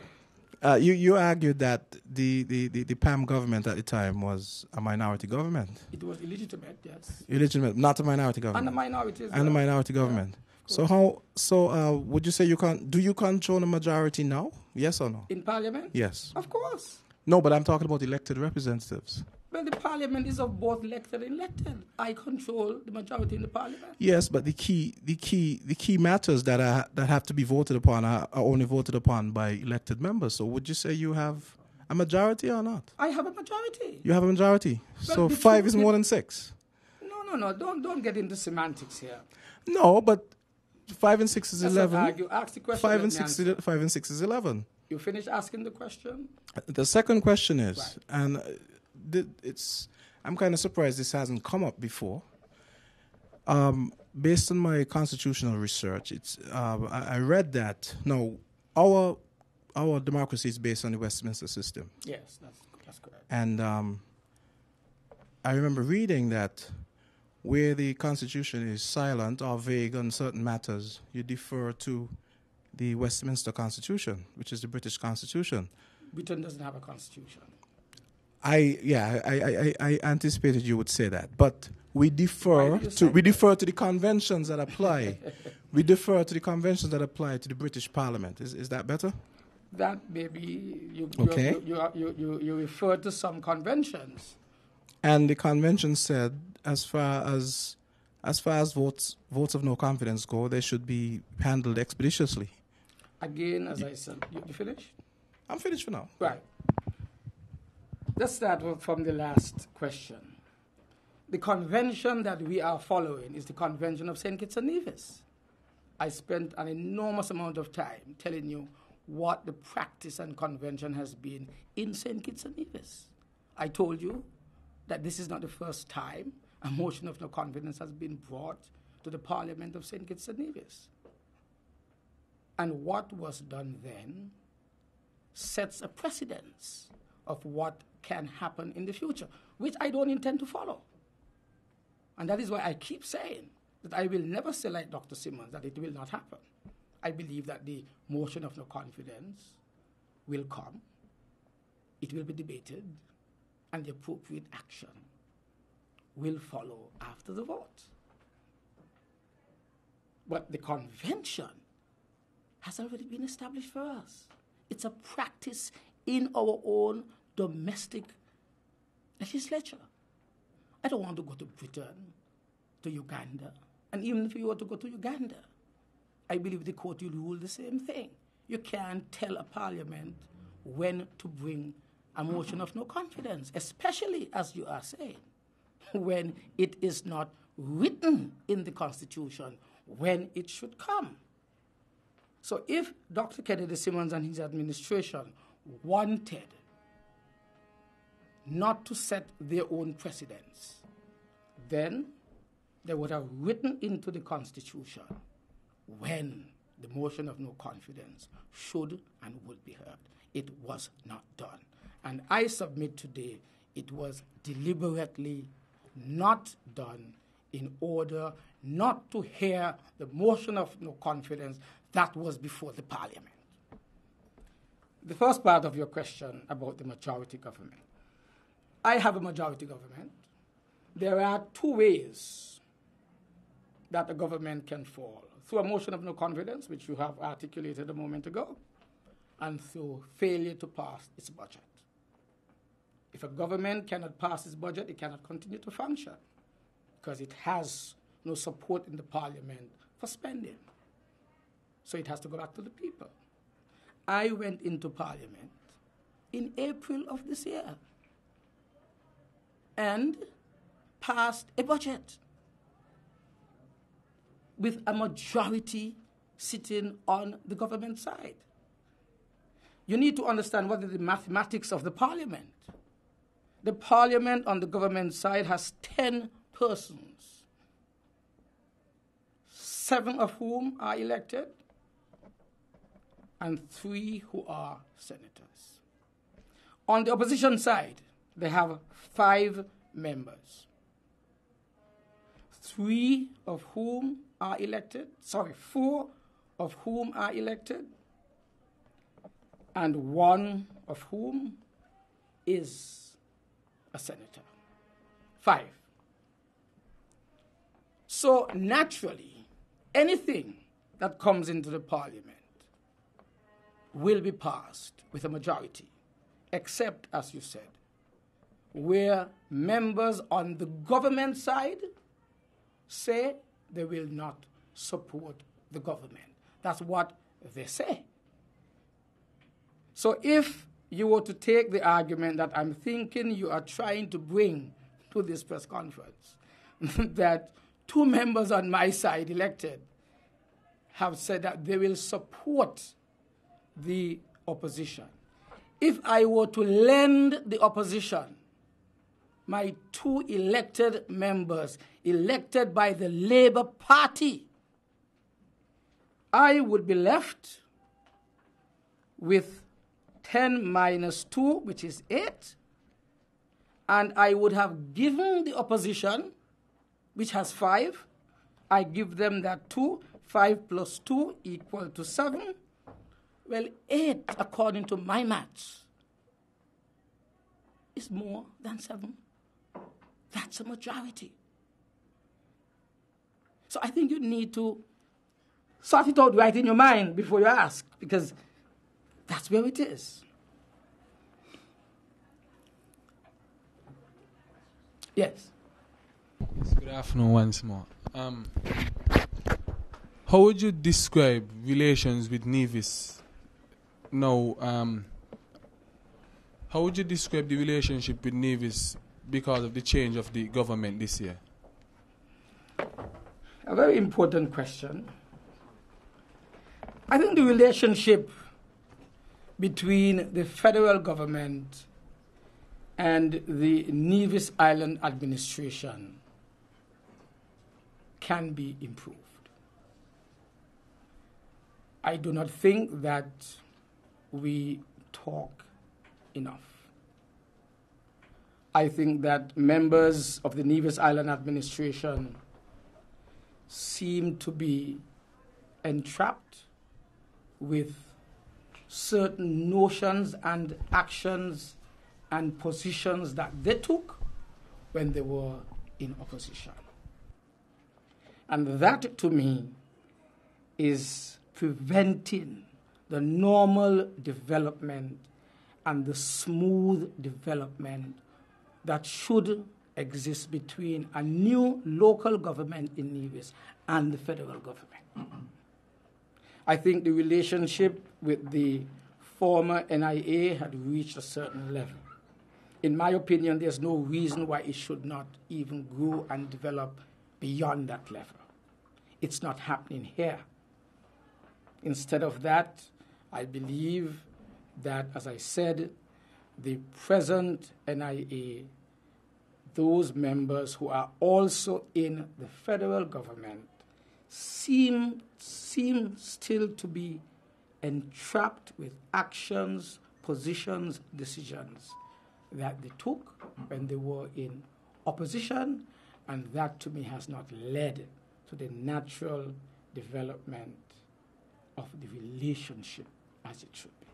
[SPEAKER 5] you argued that the PAM government at the time was a minority government.
[SPEAKER 1] It was illegitimate, yes.
[SPEAKER 5] Illegitimate, not a minority government.
[SPEAKER 1] And the minorities.
[SPEAKER 5] And a minority government.
[SPEAKER 1] Yeah,
[SPEAKER 5] would you say do you control the majority now? Yes or no?
[SPEAKER 1] In Parliament?
[SPEAKER 5] Yes.
[SPEAKER 1] Of course.
[SPEAKER 5] No, but I'm talking about elected representatives.
[SPEAKER 1] Well, the Parliament is of both elected and elected. I control the majority in the Parliament.
[SPEAKER 5] Yes, but the key matters that have to be voted upon are only voted upon by elected members. So would you say you have a majority or not?
[SPEAKER 1] I have a majority.
[SPEAKER 5] You have a majority.
[SPEAKER 1] Well,
[SPEAKER 5] so 5 is more than 6.
[SPEAKER 1] No. Don't get into semantics here.
[SPEAKER 5] No, but 5 and 6 is
[SPEAKER 1] Let's
[SPEAKER 5] 11.
[SPEAKER 1] not argue. Ask the question.
[SPEAKER 5] 5 and 6 is 11.
[SPEAKER 1] You finished asking the question?
[SPEAKER 5] The second question is,
[SPEAKER 1] right.
[SPEAKER 5] and I'm kind of surprised this hasn't come up before. Based on my constitutional research, I read that our democracy is based on the Westminster system.
[SPEAKER 1] Yes, that's correct.
[SPEAKER 5] And I remember reading that where the Constitution is silent or vague on certain matters, you defer to the Westminster Constitution, which is the British Constitution.
[SPEAKER 1] Britain doesn't have a constitution.
[SPEAKER 5] I anticipated you would say that, but we defer to the conventions that apply. We defer to the conventions that apply to the British Parliament. Is that better?
[SPEAKER 1] That maybe you refer to some conventions.
[SPEAKER 5] And the convention said, as far as votes of no confidence go, they should be handled expeditiously.
[SPEAKER 1] Again, as I said, you finished?
[SPEAKER 5] I'm finished for now.
[SPEAKER 1] Right. Let's start from the last question. The convention that we are following is the Convention of St. Kitts-Nevis. I spent an enormous amount of time telling you what the practice and convention has been in St. Kitts-Nevis. I told you that this is not the first time a motion of no confidence has been brought to the Parliament of St. Kitts-Nevis. And what was done then sets a precedence of what can happen in the future, which I don't intend to follow. And that is why I keep saying that I will never say like Dr. Simmons that it will not happen. I believe that the motion of no confidence will come, it will be debated, and the appropriate action will follow after the vote. But the convention has already been established for us. It's a practice in our own domestic legislature. I don't want to go to Britain, to Uganda, and even if you were to go to Uganda, I believe the court will rule the same thing. you can't tell a parliament when to bring a motion of no confidence, especially, as you are saying, when it is not written in the Constitution when it should come. So if Dr. Kennedy Simmons and his administration wanted not to set their own precedents, then they would have written into the Constitution when the motion of no confidence should and would be heard. It was not done. And I submit today it was deliberately not done in order not to hear the motion of no confidence that was before the Parliament. The first part of your question about the majority government. I have a majority government. There are two ways that a government can fall: through a motion of no confidence, which you have articulated a moment ago, and through failure to pass its budget. If a government cannot pass its budget, it cannot continue to function because it has no support in the Parliament for spending. So it has to go back to the people. I went into Parliament in April of this year and passed a budget with a majority sitting on the government side. You need to understand what is the mathematics of the Parliament. The Parliament on the government side has 10 persons, 7 of whom are elected and 3 who are senators. On the opposition side, they have 5 members, 4 of whom are elected, and 1 of whom is a senator. 5. So naturally, anything that comes into the Parliament will be passed with a majority, except, as you said, where members on the government side say they will not support the government. That's what they say. So if you were to take the argument that I'm thinking you are trying to bring to this press conference, that 2 members on my side elected have said that they will support the opposition. If I were to lend the opposition my 2 elected members elected by the Labour Party, I would be left with 10 minus 2, which is 8, and I would have given the opposition, which has 5, I give them that 2, 5 plus 2 equal to 7. Well, 8, according to my maths, is more than 7. That's a majority. So I think you need to sort it out right in your mind before you ask, because that's where it is. Yes.
[SPEAKER 6] Good afternoon once more. How would you describe relations with Nevis now? How would you describe the relationship with Nevis because of the change of the government this year?
[SPEAKER 1] A very important question. I think the relationship between the federal government and the Nevis Island administration can be improved. I do not think that we talk enough. I think that members of the Nevis Island administration seem to be entrapped with certain notions and actions and positions that they took when they were in opposition. And that, to me, is preventing the normal development and the smooth development that should exist between a new local government in Nevis and the federal government. I think the relationship with the former NIA had reached a certain level. In my opinion, there's no reason why it should not even grow and develop beyond that level. It's not happening here. Instead of that, I believe that, as I said, the present NIA, those members who are also in the federal government, seem still to be entrapped with actions, positions, decisions that they took when they were in opposition, and that to me has not led to the natural development of the relationship as it should be.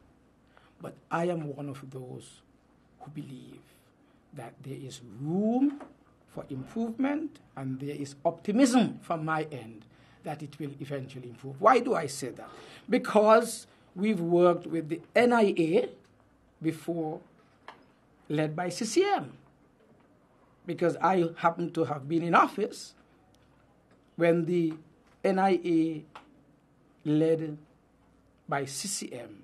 [SPEAKER 1] But I am one of those who believe that there is room for improvement and there is optimism from my end that it will eventually improve. Why do I say that? Because we've worked with the NIA before, led by CCM. Because I happen to have been in office when the NIA led by CCM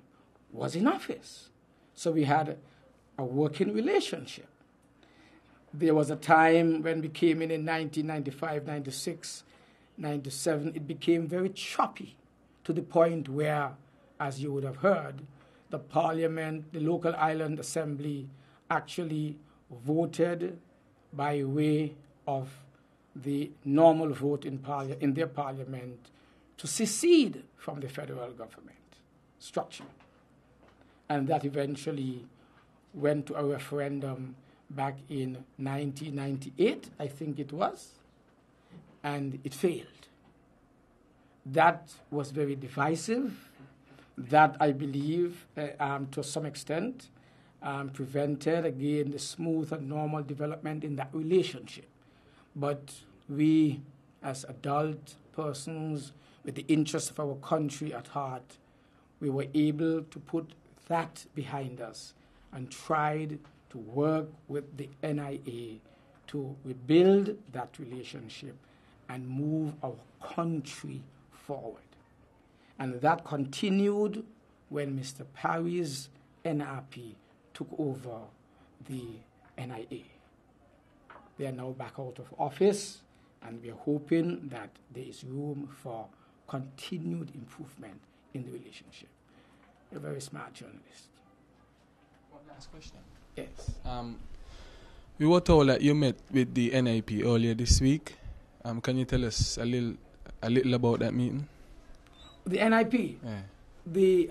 [SPEAKER 1] was in office. So we had a working relationship. There was a time when we came in 1995, 96, 97, it became very choppy to the point where, as you would have heard, the parliament, the local island assembly actually voted by way of the normal vote in their parliament to secede from the federal government structure. And that eventually went to a referendum back in 1998, I think it was, and it failed. That was very divisive. That, I believe, to some extent, prevented, again, the smooth and normal development in that relationship. But we, as adult persons with the interests of our country at heart, we were able to put that behind us and tried to work with the NIA to rebuild that relationship and move our country forward. And that continued when Mr. Parry's NRP took over the NIA. They are now back out of office, and we are hoping that there is room for continued improvement in the relationship. You're a very smart journalist.
[SPEAKER 6] One last question.
[SPEAKER 1] Yes.
[SPEAKER 6] We were told that you met with the NIP earlier this week. Can you tell us a little about that meeting?
[SPEAKER 1] The NIP,
[SPEAKER 6] Yeah.
[SPEAKER 1] the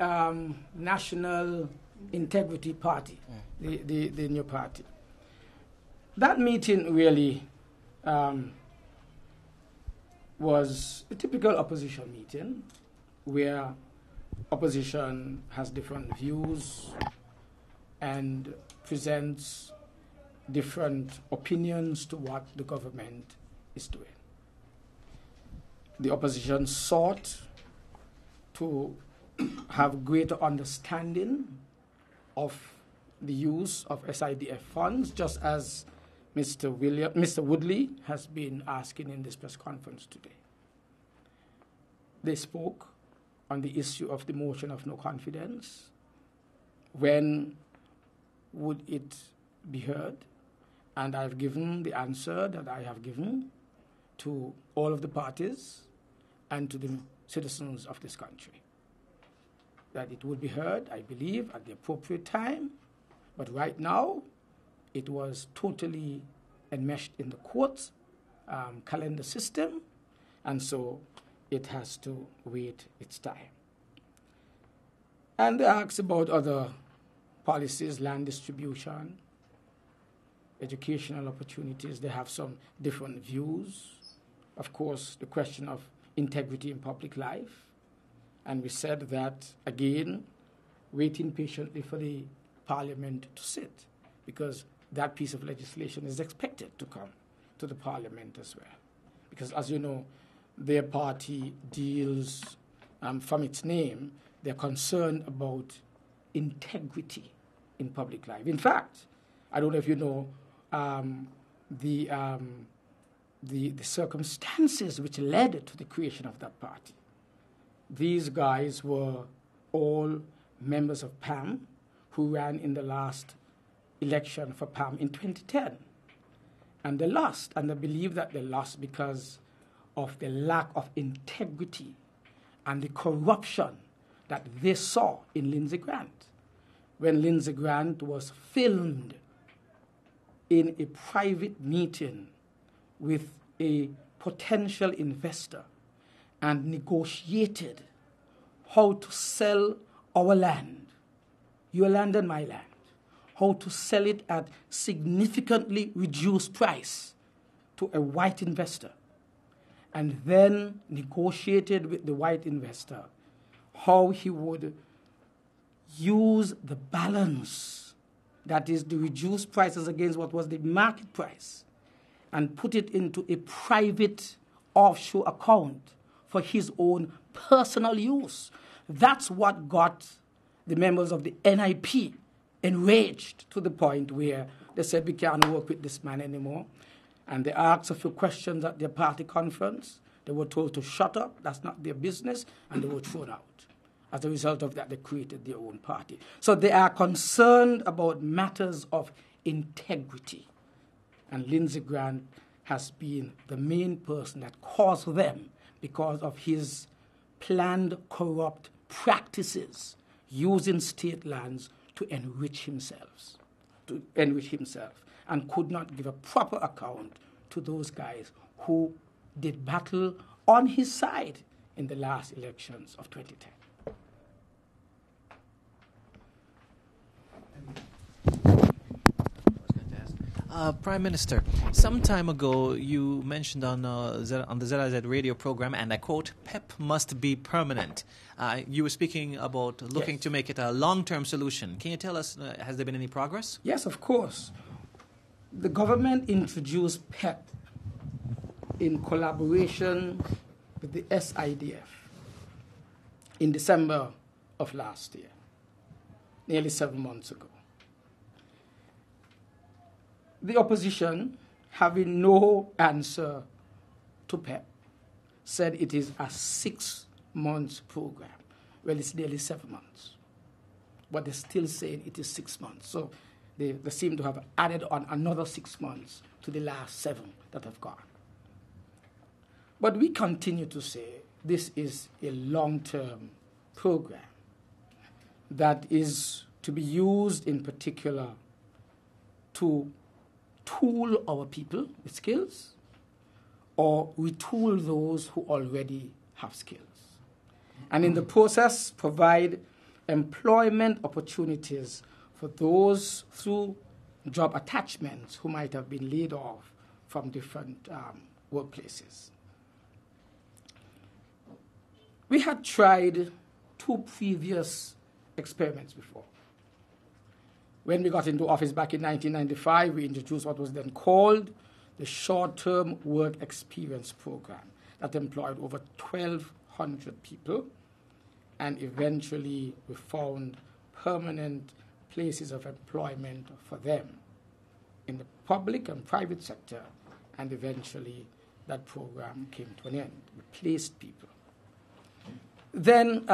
[SPEAKER 1] National Integrity Party,
[SPEAKER 6] Yeah.
[SPEAKER 1] the new party. That meeting really was a typical opposition meeting where opposition has different views and presents different opinions to what the government is doing. The opposition sought to have greater understanding of the use of SIDF funds, just as Mr. Woodley has been asking in this press conference today. They spoke on the issue of the motion of no confidence. When would it be heard? And I've given the answer that I have given to all of the parties and to the citizens of this country. That it would be heard, I believe, at the appropriate time, but right now it was totally enmeshed in the court calendar system, and so it has to wait its time. And they asked about other policies, land distribution, educational opportunities. They have some different views. Of course, the question of integrity in public life. And we said that, again, waiting patiently for the parliament to sit, because that piece of legislation is expected to come to the parliament as well. Because, as you know, their party deals, from its name, they're concerned about integrity in public life. In fact, I don't know if you know the circumstances which led to the creation of that party. These guys were all members of PAM who ran in the last election for PAM in 2010. And they lost, and they believe that they lost because of the lack of integrity and the corruption that they saw in Lindsey Grant. When Lindsey Grant was filmed in a private meeting with a potential investor and negotiated how to sell our land, your land and my land, how to sell it at significantly reduced price to a white investor, and then negotiated with the white investor how he would use the balance, that is the reduced prices against what was the market price, and put it into a private offshore account for his own personal use. That's what got the members of the NIP enraged to the point where they said, we can't work with this man anymore. And they asked a few questions at their party conference. They were told to shut up, that's not their business, and they were thrown out. As a result of that, they created their own party. So they are concerned about matters of integrity. And Lindsey Grant has been the main person that caused them because of his planned corrupt practices using state lands to enrich himself, and could not give a proper account to those guys who did battle on his side in the last elections of 2010.
[SPEAKER 4] Prime Minister, some time ago you mentioned on the ZIZ radio program, and I quote, PEP must be permanent. You were speaking about looking to make it a long-term solution. Can you tell us, has there been any progress?
[SPEAKER 1] Yes, of course. The government introduced PEP in collaboration with the SIDF in December of last year, nearly 7 months ago. The opposition, having no answer to PEP, said it is a 6 months program. Well, it's nearly 7 months. But they're still saying it is 6 months. So they seem to have added on another 6 months to the last 7 that have gone. But we continue to say this is a long-term program that is to be used in particular to tool our people with skills or retool those who already have skills. And in the process, provide employment opportunities for those through job attachments who might have been laid off from different workplaces. We had tried 2 previous experiments before. When we got into office back in 1995, we introduced what was then called the Short-Term Work Experience Program that employed over 1,200 people, and eventually we found permanent places of employment for them in the public and private sector, and eventually that program came to an end. We placed people. Then,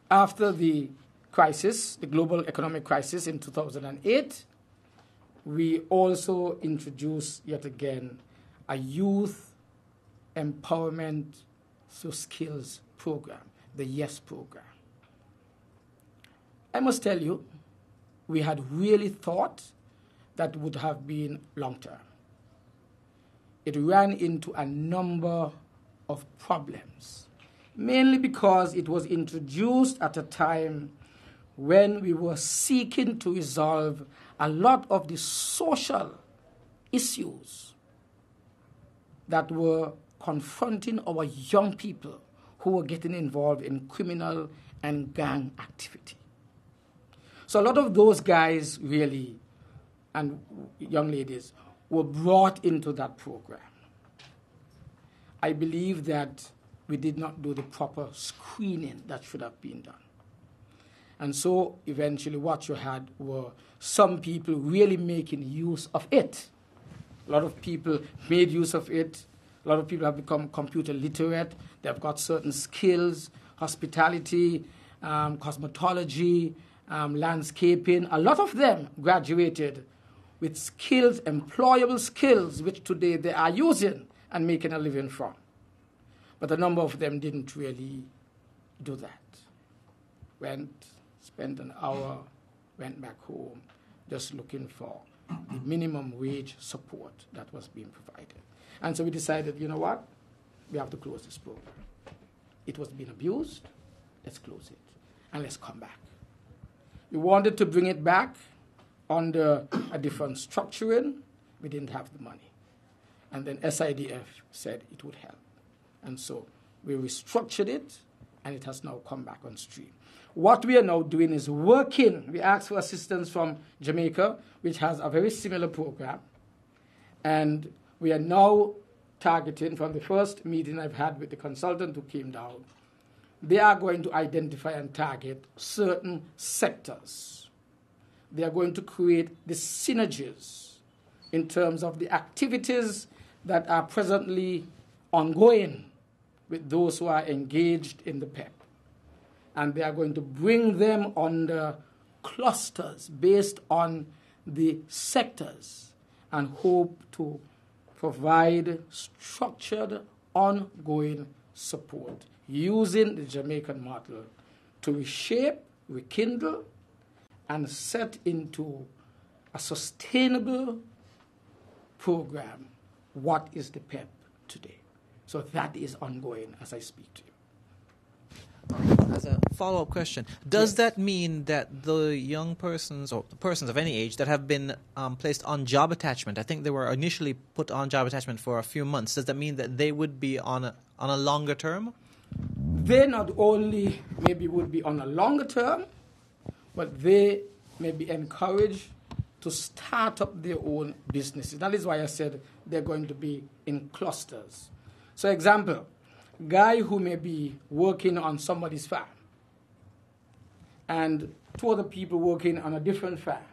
[SPEAKER 1] after the crisis, the global economic crisis in 2008, we also introduced yet again a youth empowerment through skills program, the YES program. I must tell you, we had really thought that would have been long-term. It ran into a number of problems, mainly because it was introduced at a time when we were seeking to resolve a lot of the social issues that were confronting our young people who were getting involved in criminal and gang activity. So a lot of those guys really, and young ladies, were brought into that program. I believe that we did not do the proper screening that should have been done. And so eventually what you had were some people really making use of it. A lot of people made use of it. A lot of people have become computer literate. They've got certain skills, hospitality, cosmetology, landscaping. A lot of them graduated with skills, employable skills, which today they are using and making a living from. But a number of them didn't really do that. Went, spent an hour, went back home, just looking for the minimum wage support that was being provided. And so we decided, you know what? We have to close this program. It was being abused. Let's close it. And let's come back. We wanted to bring it back under a different structuring. We didn't have the money. And then SIDF said it would help. And so we restructured it, and it has now come back on stream. What we are now doing is working. We asked for assistance from Jamaica, which has a very similar program. And we are now targeting, from the first meeting I've had with the consultant who came down, they are going to identify and target certain sectors. They are going to create the synergies in terms of the activities that are presently ongoing with those who are engaged in the PEP. And they are going to bring them under clusters based on the sectors and hope to provide structured, ongoing support using the Jamaican model to reshape, rekindle, and set into a sustainable program what is the PEP today. So that is ongoing as I speak to you.
[SPEAKER 4] As a follow-up question, does that mean that the young persons or persons of any age that have been placed on job attachment, I think they were initially put on job attachment for a few months, does that mean that they would be on a longer term?
[SPEAKER 1] They not only maybe would be on a longer term, but they may be encouraged to start up their own businesses. That is why I said they're going to be in clusters. So example, guy who may be working on somebody's farm and two other people working on a different farm.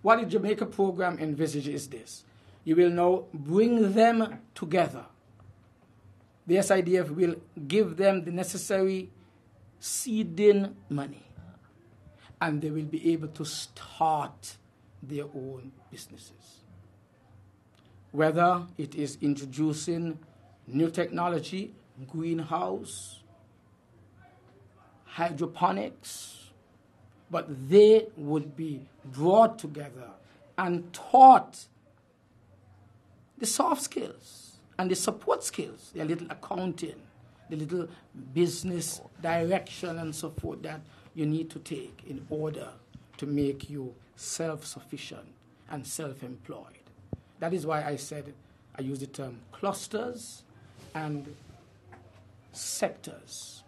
[SPEAKER 1] What the Jamaica program envisages is this. You will now bring them together. The SIDF will give them the necessary seeding money, and they will be able to start their own businesses. Whether it is introducing new technology, greenhouse, hydroponics, but they would be brought together and taught the soft skills and the support skills, the little accounting, the little business direction and so forth that you need to take in order to make you self-sufficient and self-employed. That is why I said, I use the term clusters and sectors.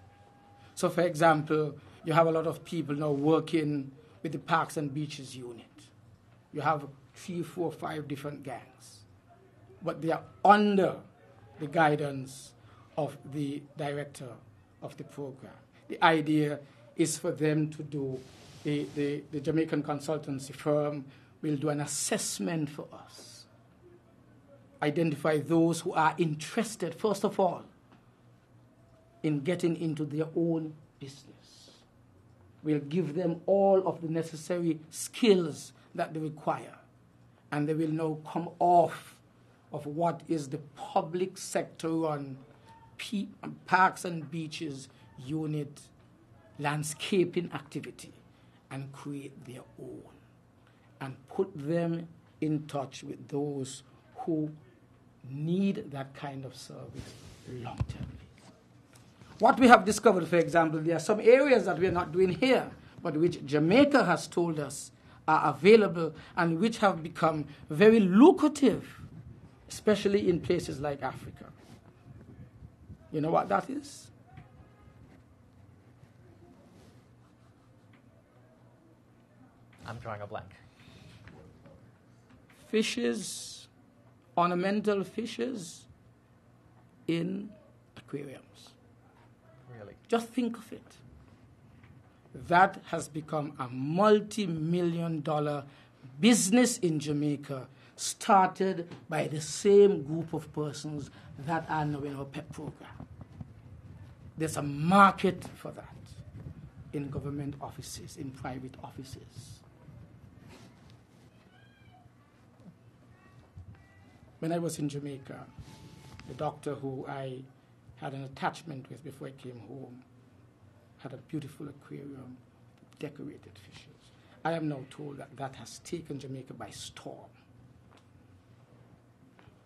[SPEAKER 1] So for example, you have a lot of people now working with the Parks and Beaches unit. You have 3, 4, 5 different gangs, but they are under the guidance of the director of the program. The idea is for them to do, the Jamaican consultancy firm will do an assessment for us, identify those who are interested, first of all, in getting into their own business. We'll give them all of the necessary skills that they require, and they will now come off of what is the public sector run Parks and Beaches unit landscaping activity and create their own and put them in touch with those who need that kind of service long-termly. What we have discovered, for example, there are some areas that we are not doing here, but which Jamaica has told us are available and which have become very lucrative, especially in places like Africa. You know what that is?
[SPEAKER 4] I'm drawing a blank.
[SPEAKER 1] Fishes, ornamental fishes in aquariums.
[SPEAKER 4] Really?
[SPEAKER 1] Just think of it. That has become a multi-million-dollar business in Jamaica, started by the same group of persons that are now in our PEP program. There's a market for that. in government offices, in private offices. When I was in Jamaica, the doctor who I had an attachment with before I came home had a beautiful aquarium, decorated fishes. I am now told that that has taken Jamaica by storm.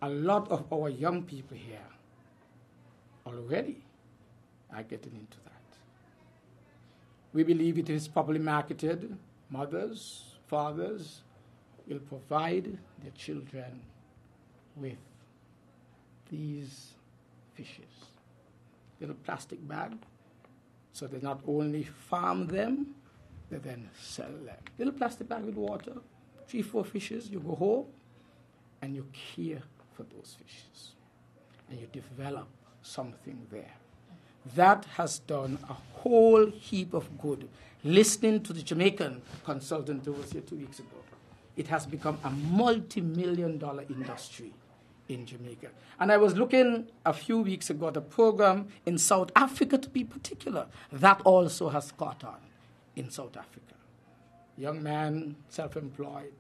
[SPEAKER 1] A lot of our young people here already are getting into that. We believe it is properly marketed. Mothers, fathers will provide their children with these fishes. Little plastic bag, so they not only farm them, they then sell them. Little plastic bag with water, 3, 4 fishes, you go home and you care for those fishes. And you develop something there. That has done a whole heap of good. Listening to the Jamaican consultant who was here 2 weeks ago, it has become a multi-million-dollar industry in Jamaica. And I was looking a few weeks ago at a program in South Africa, to be particular. That also has caught on in South Africa. Young man, self-employed,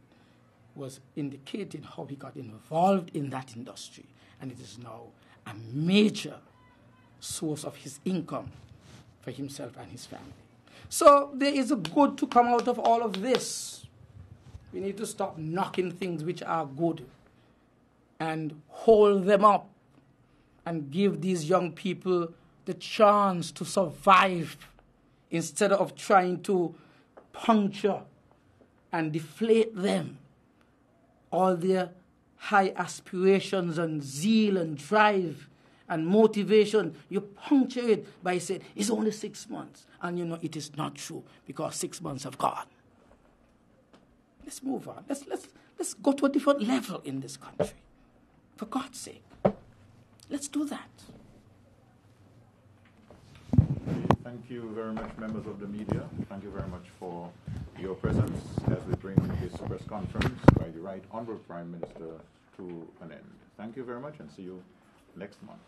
[SPEAKER 1] was indicating how he got involved in that industry. And it is now a major source of his income for himself and his family. So there is a good to come out of all of this. We need to stop knocking things which are good and hold them up and give these young people the chance to survive instead of trying to puncture and deflate them. All their high aspirations and zeal and drive and motivation, you puncture it by saying, it's only 6 months. And you know it is not true because 6 months have gone. Let's move on. Let's go to a different level in this country. For God's sake. Let's do that.
[SPEAKER 2] Thank you very much, members of the media. Thank you very much for your presence as we bring this press conference by the Right Honourable Prime Minister to an end. Thank you very much and see you next month.